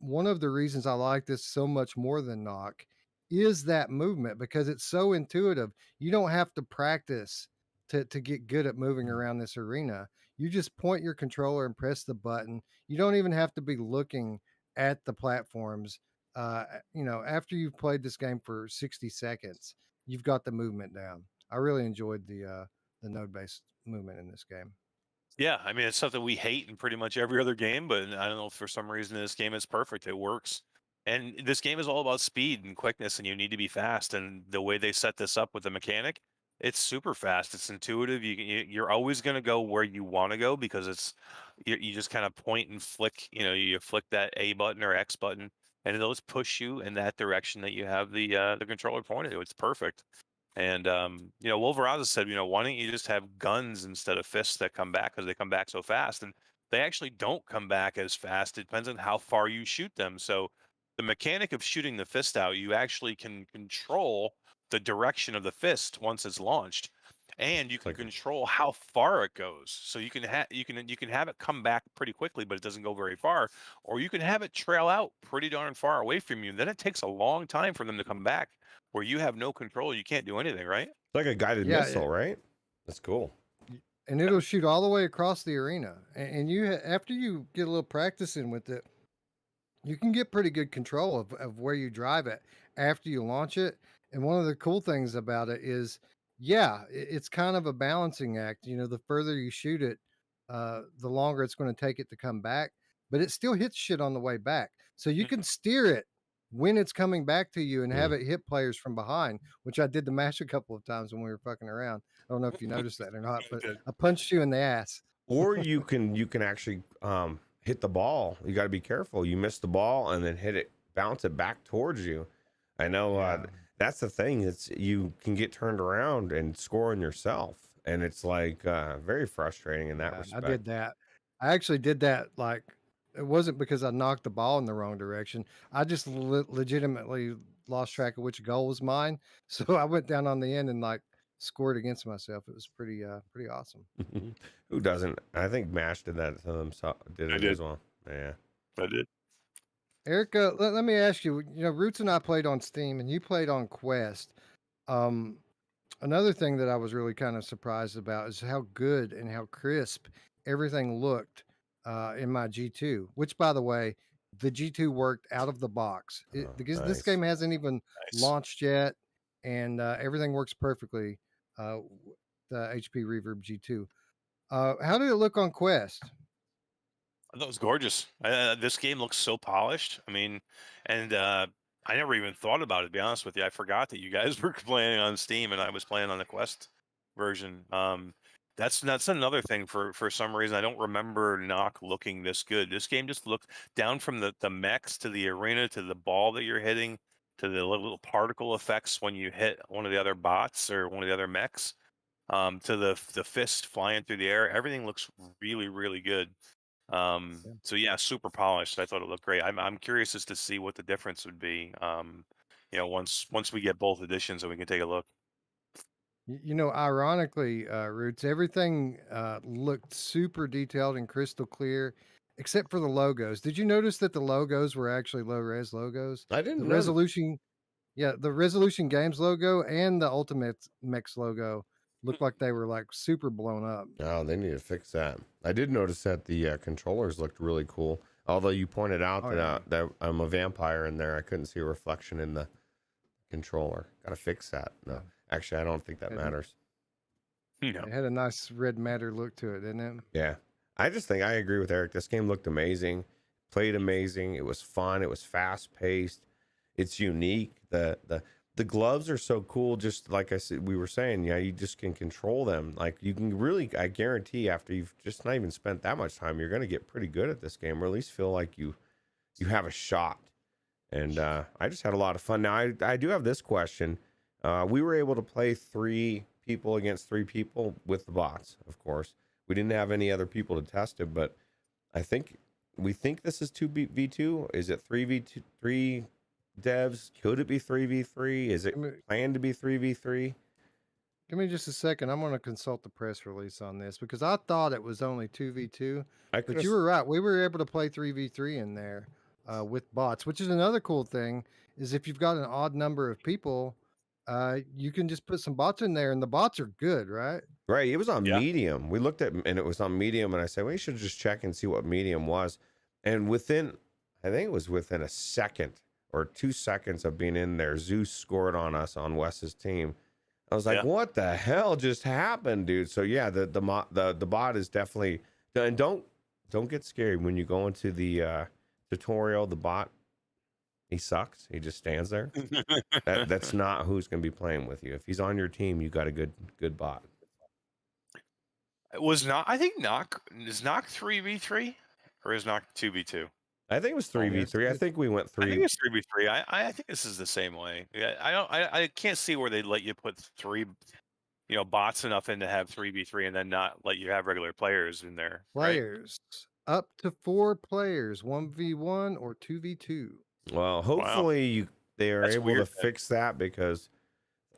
one of the reasons I like this so much more than knock is that movement because it's so intuitive. You don't have to practice to get good at moving around this arena. You just point your controller and press the button. You don't even have to be looking at the platforms. You know, after you've played this game for 60 seconds, you've got the movement down. I really enjoyed the node based movement in this game. Yeah, I mean, it's something we hate in pretty much every other game, but I don't know, for some reason this game is perfect. It works. And this game is all about speed and quickness, and you need to be fast. And the way they set this up with the mechanic, it's super fast. It's intuitive. You're always going to go where you want to go because you just kind of point and flick. You know, you flick that A button or X button, and it'll just push you in that direction that you have the controller pointed to. It's perfect. And you know, Wolveraza said, you know, why don't you just have guns instead of fists that come back because they come back so fast, and they actually don't come back as fast. It depends on how far you shoot them. So the mechanic of shooting the fist out, you actually can control the direction of the fist once it's launched, and you can control how far it goes. So you can have it come back pretty quickly, but it doesn't go very far, or you can have it trail out pretty darn far away from you. Then it takes a long time for them to come back where you have no control. You can't do anything, right? It's like a guided Yeah, missile, right? That's cool. and it'll shoot all the way across the arena. And after you get a little practice in with it, you can get pretty good control of where you drive it after you launch it. And one of the cool things about it is, yeah, it's kind of a balancing act. You know, the further you shoot it, the longer it's going to take it to come back, but it still hits shit on the way back. So you can steer it when it's coming back to you and have it hit players from behind, which I did the match a couple of times when we were fucking around. I don't know if you noticed that or not, but I punched you in the ass. Or you can actually hit the ball. You got to be careful. You miss the ball and then hit it, bounce it back towards you. I know that's the thing. It's you can get turned around and score on yourself, and it's like very frustrating in that respect. I did that. I actually did that. Like, it wasn't because I knocked the ball in the wrong direction. I just legitimately lost track of which goal was mine. So I went down on the end and like scored against myself. It was pretty awesome. Who doesn't? I think Mash did that to himself. Did it as well. Yeah, I did. Erica, let me ask you. You know, Roots and I played on Steam, and you played on Quest. Um, Another thing that I was really kind of surprised about is how good and how crisp everything looked in my G2, which, by the way, the G2 worked out of the box because this nice. game hasn't even launched yet, and everything works perfectly. The HP Reverb G2. How did it look on Quest? I thought it was gorgeous. This game looks so polished. I mean, and I never even thought about it, to be honest with you. I forgot that you guys were playing on Steam and I was playing on the Quest version. That's another thing. For some reason, I don't remember Knock looking this good. This game just looked down from the mechs to the arena to the ball that you're hitting to the little particle effects when you hit one of the other bots or one of the other mechs. To the fist flying through the air. Everything looks really good. So yeah, super polished. I thought it looked great. I'm curious as to see what the difference would be. You know, once we get both editions and we can take a look. You know, ironically, Roots, everything looked super detailed and crystal clear, except for the logos. Did you notice that the logos were actually low res logos? I didn't The know. resolution, yeah, the Resolution Games logo and the Ultimechs logo looked like they were like super blown up. Oh, they need to fix that. I did notice that the controllers looked really cool. Although you pointed out Oh, that yeah. that I'm a vampire in there, I couldn't see a reflection in the controller. Got to fix that. No, Yeah. actually, I don't think that It- matters. No. It had a nice red matter look to it, didn't it? Yeah, I just think I agree with Eric. This game looked amazing, played amazing. It was fun. It was fast paced. It's unique. The gloves are so cool. Just like I said, we were saying, yeah, you just can control them. Like you can really, I guarantee, after you've just not even spent that much time, you're going to get pretty good at this game, or at least feel like you have a shot. And I just had a lot of fun. Now I do have this question. We were able to play 3 people against 3 people with the bots, of course. We didn't have any other people to test it, but we think this is 2v2. Is it 3v2, 3 devs? Could it be 3v3? Is it Give me, planned to be 3v3? give me just a second. I'm going to consult the press release on this because I thought it was only 2v2, I could but you were right. We were able to play 3v3 in there with bots, which is another cool thing. Is if you've got an odd number of people, you can just put some bots in there, and the bots are good, right? right. It was on Yeah. medium. We looked at and it was on medium, and I said we should just check and see what medium was. And I think it was within a second or 2 seconds of being in there, Zeus scored on us on Wes's team. I was like, Yeah. "What the hell just happened, dude?" So yeah, the bot is definitely. And don't get scared when you go into the tutorial. The bot, he sucks. He just stands there. That's not who's going to be playing with you. If he's on your team, you got a good bot. It was not. I think knock is knock 3v3 or is knock 2v2. I think it was Oh, 3v3. I it's think we went I think 3. it's 3v3. I think this is the same way. Yeah, I don't. I can't see where they let you put 3, bots enough in to have 3v3 and then not let you have regular players in there, right? players up to 4 players, 1v1 or 2v2. Well, Wow, hopefully they are that's able to weird. fix that because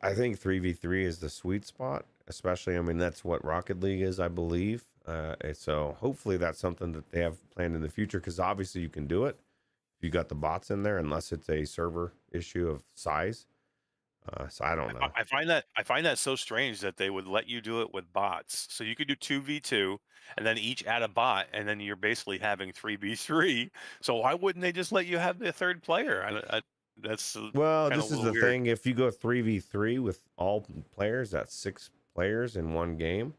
I think 3v3 is the sweet spot, especially, I mean, that's what Rocket League is, I believe. And so hopefully that's something that they have planned in the future because obviously you can do it if you got the bots in there, unless it's a server issue of size. So I don't know. I find that so strange that they would let you do it with bots. So you could do 2v2 and then each add a bot, and then you're basically having 3v3. So why wouldn't they just let you have the third player? That's Well, kind of this a is little the weird. thing. If you go 3v3 with all players, that's 6 players in one game.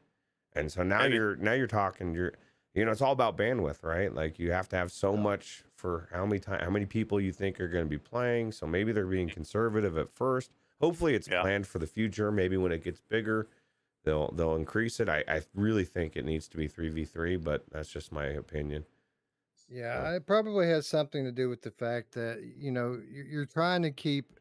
And so now Maybe. you're talking, it's all about bandwidth, right? Like you have to have so much for how many people you think are going to be playing. So maybe they're being conservative at first. Hopefully it's Yeah. planned for the future. Maybe when it gets bigger, they'll increase it. I really think it needs to be 3v3, but that's just my opinion. Yeah, So, it probably has something to do with the fact that you're trying to keep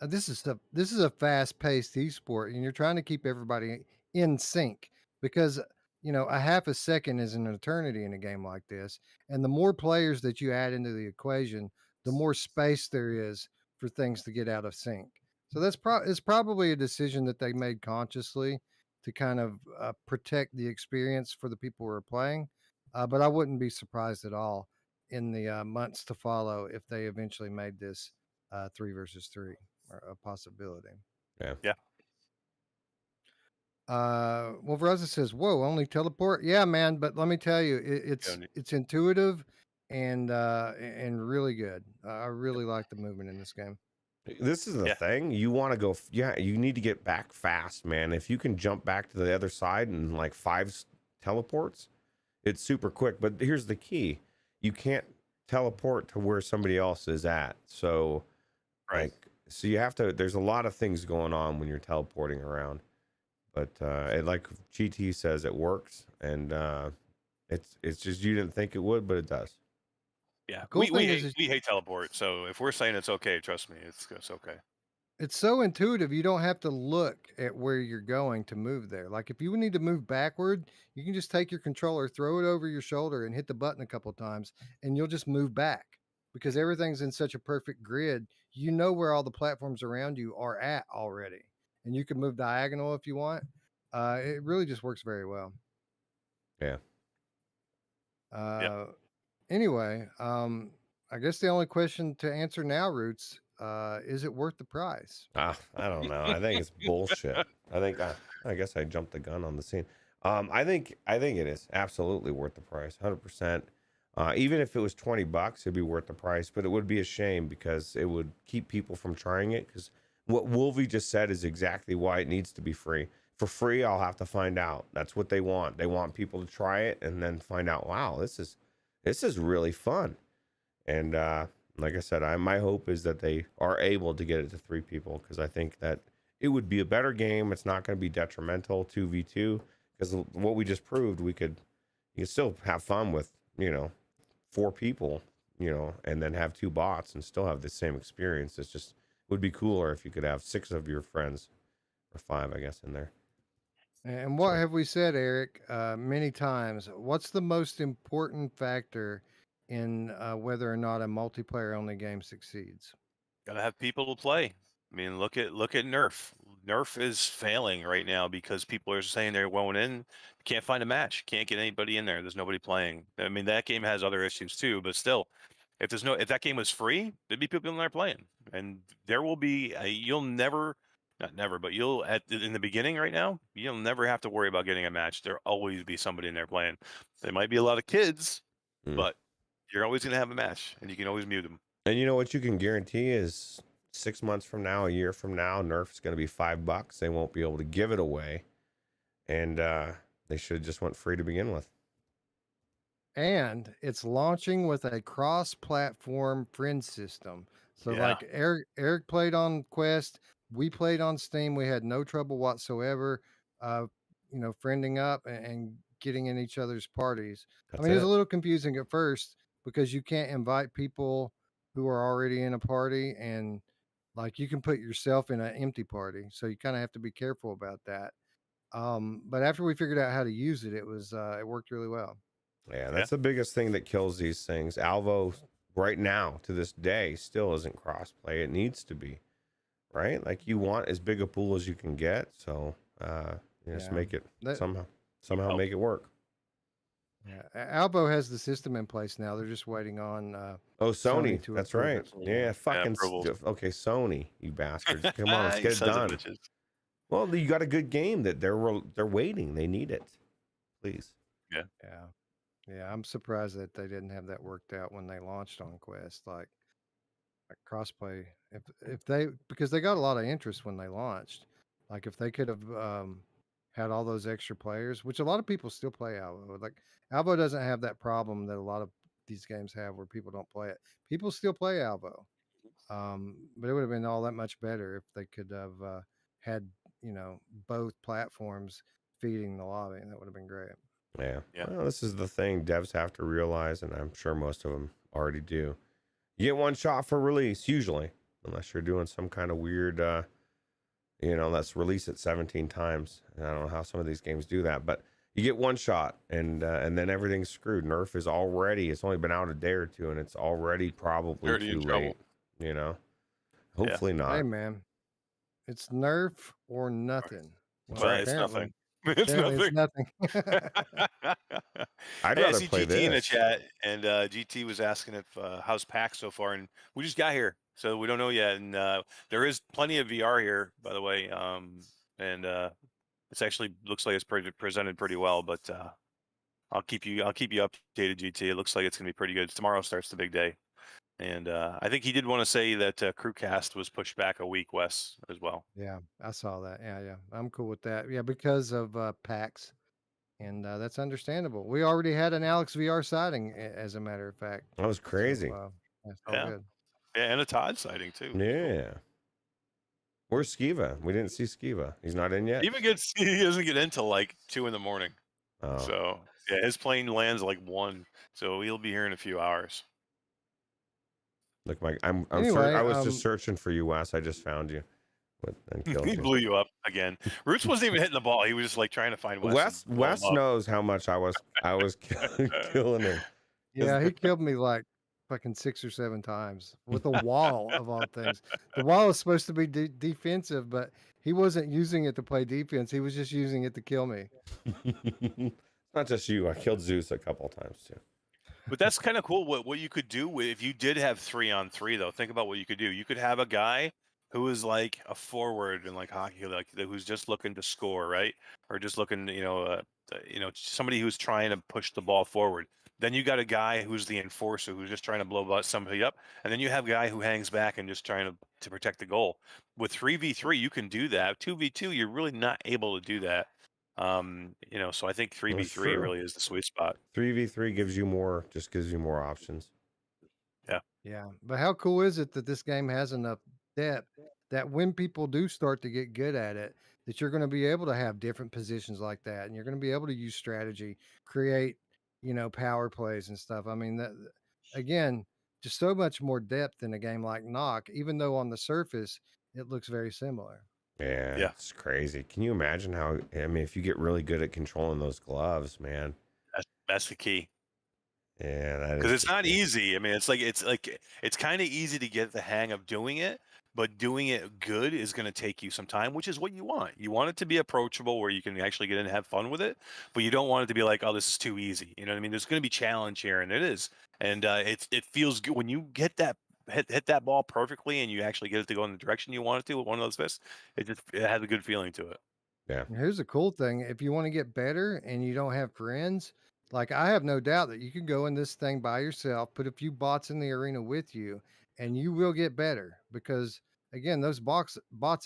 this is a fast-paced esport, and you're trying to keep everybody in sync because a half a second is an eternity in a game like this, and the more players that you add into the equation, the more space there is for things to get out of sync. So it's probably a decision that they made consciously to kind of protect the experience for the people who are playing. But I wouldn't be surprised at all in the months to follow if they eventually made this 3 versus 3 or a possibility. yeah. Yeah. Well, Verizon says, "Whoa, only teleport." Yeah, man, but let me tell you, it's intuitive and really good. I really like the movement in this game. This is the Yeah. thing. You want to go, you need to get back fast, man. If you can jump back to the other side in like 5 teleports, it's super quick. But here's the key: you can't teleport to where somebody else is at. So, Right. so you have to. There's a lot of things going on when you're teleporting around. But like GT says, it works, and it's just you didn't think it would, but it does. Yeah. Cool We thing we hate teleport. So if we're saying it's okay, trust me, it's okay. it's so intuitive. You don't have to look at where you're going to move there. Like if you need to move backward, you can just take your controller, throw it over your shoulder, and hit the button a couple of times, and you'll just move back because everything's in such a perfect grid. You know where all the platforms around you are at already, and you can move diagonal if you want. It really just works very well. Yeah. Anyway, I guess the only question to answer now, Roots, is it worth the price? I don't know. I think it's bullshit. I guess I jumped the gun on the scene. I think it is absolutely worth the price, 100%. Even if it was $20, it'd be worth the price, but it would be a shame because it would keep people from trying it. Because what Wolvie just said is exactly why it needs to be free. For free, I'll have to find out. That's what they want. They want people to try it and then find out, wow, this is really fun. And like I said, my hope is that they are able to get it to 3 people, because I think that it would be a better game. It's not going to be detrimental 2v2, because what we just proved, you could still have fun with 4 people, and then have 2 bots and still have the same experience. It's just would be cooler if you could have 6 of your friends, or 5, I guess, in there. And what So, have we said, Eric, many times? What's the most important factor in whether or not a multiplayer only game succeeds? Gotta have people to play. I mean, look at Nerf. Nerf is failing right now because people are saying they're going in, can't find a match, can't get anybody in there. There's nobody playing. I mean, that game has other issues too, but still, if that game was free, there'd be people in there playing, and there will be. You'll never, not never, but in the beginning right now, you'll never have to worry about getting a match. There'll always be somebody in there playing. There might be a lot of kids, mm. but you're always gonna have a match, and you can always mute them. And you know what you can guarantee is 6 months from now, a year from now, Nerf's going to be $5. They won't be able to give it away, and they should have just went free to begin with. And it's launching with a cross-platform friend system. So Yeah. like Eric played on Quest, we played on Steam. We had no trouble whatsoever, friending up and getting in each other's parties. That's It was it. a little confusing at first because you can't invite people who are already in a party, and like you can put yourself in an empty party. So you kind of have to be careful about that. But after we figured out how to use it, it worked really well. Yeah, that's the biggest thing that kills these things. Alvo, right now, to this day, still isn't crossplay. It needs to be, right? Like, you want as big a pool as you can get, so just Yeah. make it That- somehow make it work. Yeah, Alvo has the system in place now. They're just waiting on. Oh, Sony, to that's approve right. it. Yeah, fucking approvals. okay, Sony, you bastards, come on, let's You get it sons of done. bitches. Well, you got a good game that they're waiting. They need it, please. Yeah. I'm surprised that they didn't have that worked out when they launched on Quest, like crossplay. If they because they got a lot of interest when they launched. Like if they could have had all those extra players, which a lot of people still play Alvo. Like Alvo doesn't have that problem that a lot of these games have where people don't play it. People still play Alvo. But it would have been all that much better if they could have had, both platforms feeding the lobby. That would have been great. Yeah. Yeah. Well, this is the thing devs have to realize, and I'm sure most of them already do. You get one shot for release, usually, unless you're doing some kind of weird, let's release it 17 times. And I don't know how some of these games do that, but you get one shot, and then everything's screwed. Nerf is it's only been out a day or two, and it's already probably Already too in trouble. late. Hopefully not. Hey man, it's Nerf or nothing. Well, it's nothing. Apparently It's nothing. it's nothing. I'd Hey, I rather see play GT in the this. chat, and GT was asking if how's PAX so far, and we just got here, so we don't know yet. And there is plenty of VR here, by the way, and it's actually looks like it's presented pretty well. But I'll keep you updated, GT. It looks like it's gonna be pretty good. Tomorrow starts the big day, and I think he did want to say that Crewcast was pushed back a week, Wes, as well. Yeah, I saw that. Yeah. I'm cool with that. Yeah, because of PAX. And that's understandable. We already had an Alex VR sighting, as a matter of fact. That was crazy. So, that's all Yeah. good. Yeah, and a Todd sighting too. Yeah. Where's Skiva? We didn't see Skiva. He's not in yet. He doesn't get in till like 2 in the morning. Oh. So yeah, his plane lands like 1, so he'll be here in a few hours. Look, Mike, I'm Anyway, sorry. I was just searching for you, Wes. I just found you, and killed He you. blew you up again. Roots wasn't even hitting the ball. He was just like trying to find Wes. Wes knows how much I was killing him. Yeah, he killed me like fucking 6 or 7 times with a wall of all things. The wall is supposed to be defensive, but he wasn't using it to play defense. He was just using it to kill me. It's not just you. I killed Zeus a couple of times too. But that's kind of cool. What you could do if you did have 3-on-3 though. Think about what you could do. You could have a guy who is like a forward in like hockey, like who's just looking to score, right? Or just looking, somebody who's trying to push the ball forward. Then you got a guy who's the enforcer who's just trying to blow somebody up, and then you have a guy who hangs back and just trying to protect the goal. With 3v3, you can do that. 2v2, you're really not able to do that. So I think That's 3v3 true. really is the sweet spot. 3v3 gives you more options. Yeah. Yeah, but how cool is it that this game has enough depth that when people do start to get good at it, that you're going to be able to have different positions like that, and you're going to be able to use strategy, create, power plays and stuff. I mean, that again, just so much more depth in a game like Knock, even though on the surface it looks very similar. Yeah, Yeah. it's crazy. Can you imagine how? I mean, if you get really good at controlling those gloves, man. That's the key. Yeah, that is Because it's the not key. easy. I mean, it's kind of easy to get the hang of doing it, but doing it good is going to take you some time, which is what you want. You want it to be approachable where you can actually get in and have fun with it, but you don't want it to be like, oh, this is too easy. You know what I mean? There's going to be challenge here, and it is, and it feels good when you get that hit that ball perfectly, and you actually get it to go in the direction you want it to with one of those fists. It has a good feeling to it. Yeah. And here's the cool thing: if you want to get better and you don't have friends, like I have no doubt that you can go in this thing by yourself, put a few bots in the arena with you, and you will get better because again, those bots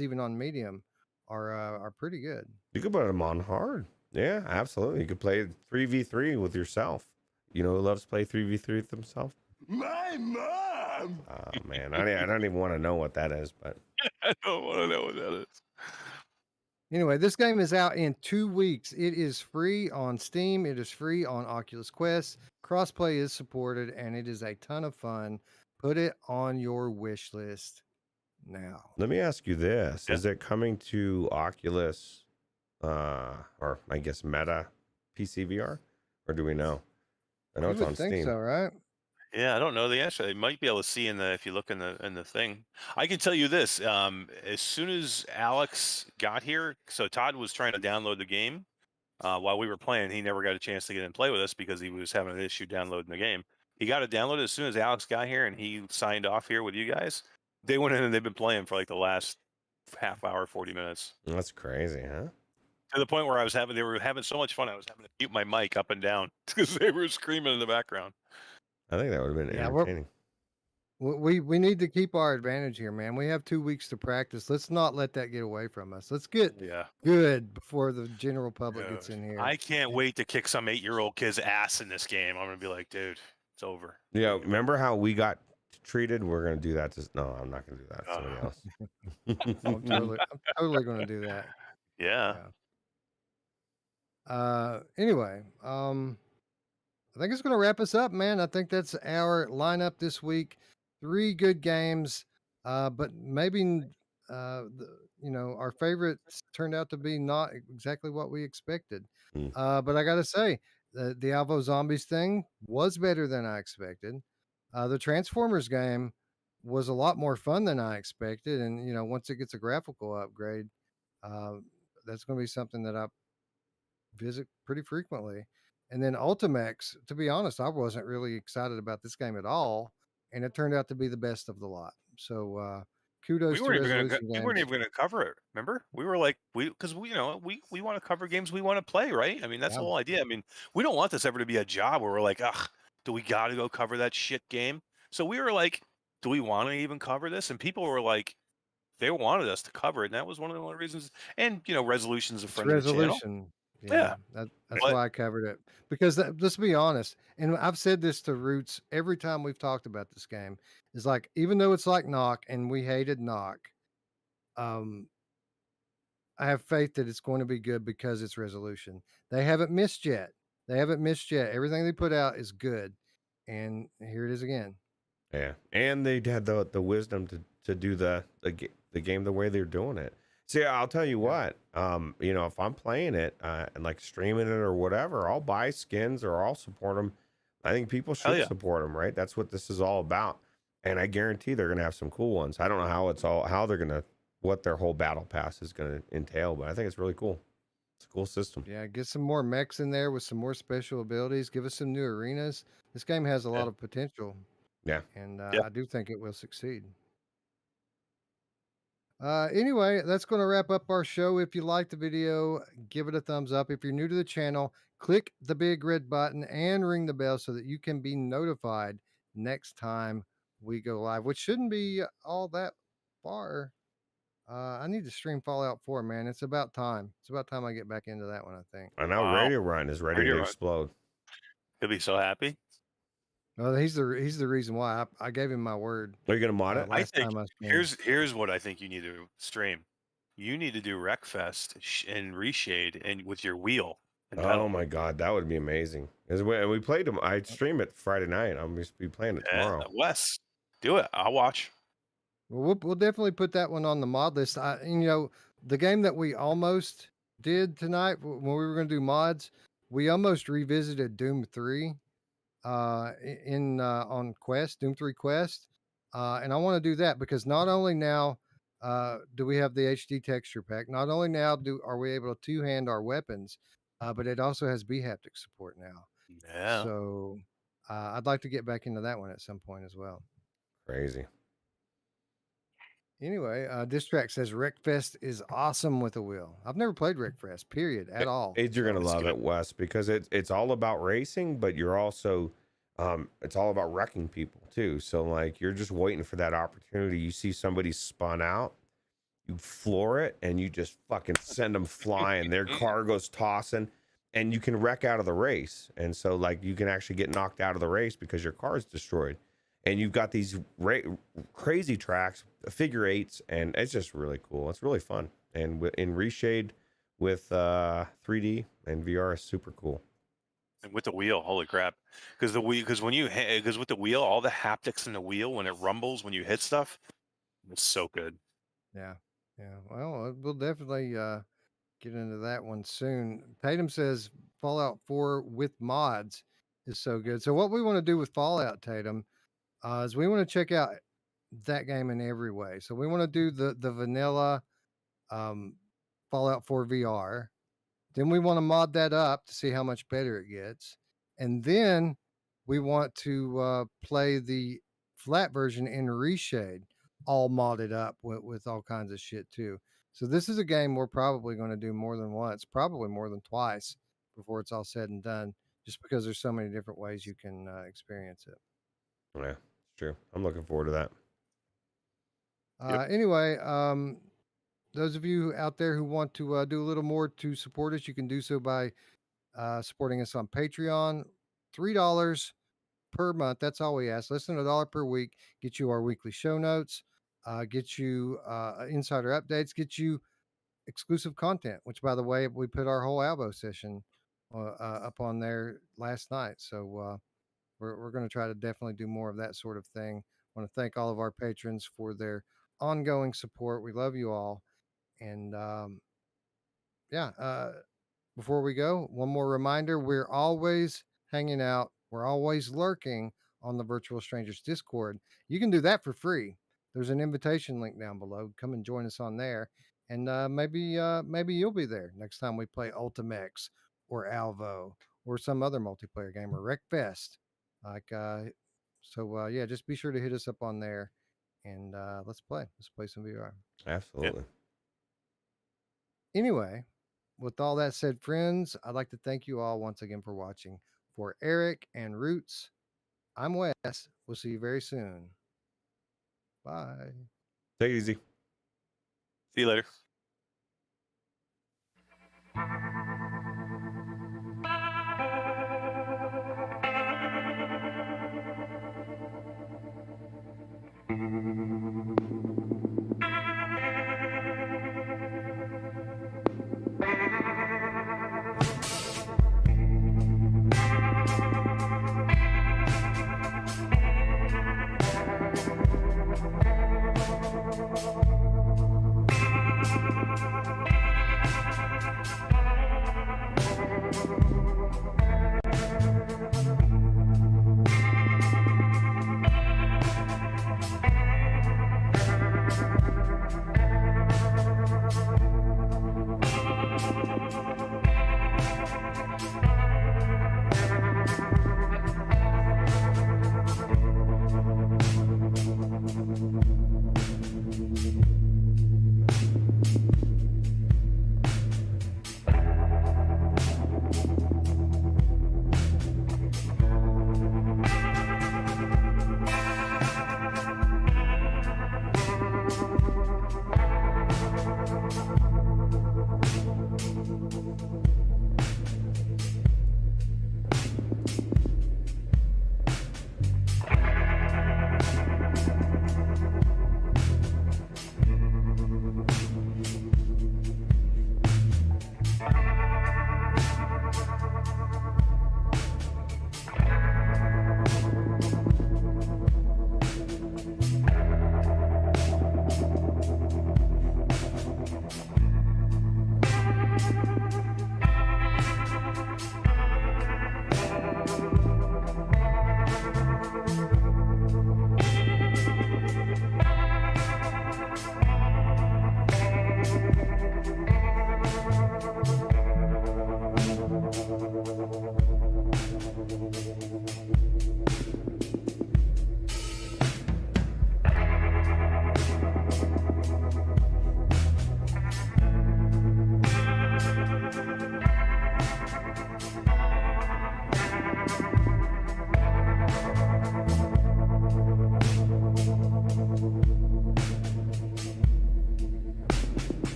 even on medium are pretty good. You could put them on hard. Yeah, absolutely. You could play 3v3 with yourself. You know who loves to play 3v3 with himself? My mom! Oh, man. I don't even want to know what that is, but I don't want to know what that is. Anyway, this game is out in 2 weeks. It is free on Steam. It is free on Oculus Quest. Crossplay is supported, and it is a ton of fun. Put it on your wish list now. let me ask you this. Yeah. Is it coming to Oculus or I guess Meta PCVR? Or do we know? I know You it's would on think Steam. so, right? Yeah, I don't know the answer. They might be able to see if you look in the thing. I can tell you this: as soon as Alex got here, so Todd was trying to download the game while we were playing. He never got a chance to get in and play with us because he was having an issue downloading the game. He got it downloaded as soon as Alex got here, and he signed off here with you guys. They went in and they've been playing for like the last half hour, 40 minutes, That's crazy, huh? to the point where they were having so much fun. I was having to mute my mic up and down because they were screaming in the background. I think that would have been Yeah, entertaining. we need to keep our advantage here, man. We have 2 weeks to practice. Let's not let that get away from us. Let's get Yeah. good before the general public gets in here. I can't wait to kick some 8-year-old kid's ass in this game. I'm gonna be like, dude, it's over. Yeah, remember how we got treated? We're gonna do that to no, I'm not gonna do that to somebody else. I'm totally going to do that. Yeah. Anyway, I think it's going to wrap us up, man. I think that's our lineup this week. 3 good games, but maybe our favorites turned out to be not exactly what we expected. Hmm. But I got to say, the Alvo Zombies thing was better than I expected. The Transformers game was a lot more fun than I expected, and once it gets a graphical upgrade, uh, that's going to be something that I visit pretty frequently. And then Ultimechs, to be honest, I wasn't really excited about this game at all, and it turned out to be the best of the lot. So kudos to Resolution We weren't Games. even gonna cover it. Remember, we were like, because we want to cover games we want to play, right? I mean, that's Yeah. the whole idea. I mean, we don't want this ever to be a job where we're like, ugh, do we got to go cover that shit game? So we were like, do we want to even cover this? And people were like, they wanted us to cover it, and that was one of the only reasons. And Resolution's a It's friend of the channel. Resolution. Yeah. That's But why I covered it. Because let's be honest, and I've said this to Roots every time we've talked about this game, is like, even though it's like Knock and we hated Knock, um, I have faith that it's going to be good because it's Resolution. They haven't missed yet. Everything they put out is good. And here it is again. Yeah, and they had the wisdom to do the game the way they're doing it. See, I'll tell you what, if I'm playing it and like streaming it or whatever, I'll buy skins or I'll support them. I think people should yeah. support them, right? That's what this is all about. And I guarantee they're gonna have some cool ones. I don't know how they're gonna what their whole battle pass is gonna entail, but I think it's really cool. It's a cool system. Yeah, get some more mechs in there with some more special abilities. Give us some new arenas. This game has a lot of potential. Yeah. And Yeah. I do think it will succeed. Anyway, that's going to wrap up our show. If you liked the video, give it a thumbs up. If you're new to the channel, click the big red button and ring the bell so that you can be notified next time we go live, which shouldn't be all that far. I need to stream Fallout 4, man. It's about time. It's about time I get back into that one, I think. And now Wow. Radio Run is ready Radio to Run. explode. He'll be so happy. Well, he's the reason why I gave him my word. Are you gonna mod it? I Last think time I streamed. here's what I think you need to stream. You need to do Wreckfest and Reshade and with your wheel and Oh pedal. my god, that would be amazing. And we played them. I stream it Friday night. I'm just be playing it tomorrow. Wes, do it. I'll watch. Well, we'll definitely put that one on the mod list. The game that we almost did tonight when we were going to do mods, we almost revisited Doom 3 on Quest, Doom 3 Quest. And I want to do that because not only now do we have the HD texture pack, not only now are we able to two-hand our weapons, but it also has B haptic support now. Yeah. So I'd like to get back into that one at some point as well. Crazy. Anyway, Distract says Wreckfest is awesome with a wheel. I've never played Wreckfest, period, at all. You're gonna it's love good. it, Wes, because it's all about racing, but you're also it's all about wrecking people too. So like you're just waiting for that opportunity. You see somebody spun out, you floor it, and you just fucking send them flying. Their car goes tossing, and you can wreck out of the race. And so like you can actually get knocked out of the race because your car is destroyed. And you've got these crazy tracks, figure eights, and it's just really cool. It's really fun. And in Reshade with 3D and VR is super cool. And with the wheel, holy crap! Because with the wheel, all the haptics in the wheel when it rumbles when you hit stuff, it's so good. Yeah. Well, we'll definitely get into that one soon. Tatum says Fallout 4 with mods is so good. So what we want to do with Fallout, Tatum, is we want to check out that game in every way. So we want to do the vanilla Fallout 4 VR. Then we want to mod that up to see how much better it gets. And then we want to play the flat version in Reshade, all modded up with all kinds of shit too. So this is a game we're probably going to do more than once, probably more than twice before it's all said and done, just because there's so many different ways you can experience it. Yeah, it's true. I'm looking forward to that. Anyway, those of you out there who want to do a little more to support us, you can do so by supporting us on Patreon. $3 per month. That's all we ask. Less than $1 per week. Get you our weekly show notes. Get you insider updates. Get you exclusive content. Which, by the way, we put our whole Alvo session up on there last night. So we're going to try to definitely do more of that sort of thing. I want to thank all of our patrons for their ongoing support. We love you all. And before we go, one more reminder, we're always hanging out. We're always lurking on the Virtual Strangers Discord. You can do that for free. There's an invitation link down below. Come and join us on there. And maybe you'll be there next time we play Ultimechs or Alvo or some other multiplayer game or Wreckfest. Just be sure to hit us up on there and let's play some VR. Absolutely. Anyway, with all that said, friends, I'd like to thank you all once again for watching. For Eric and Roots, I'm Wes. We'll see you very soon. Bye. Take it easy. See you later.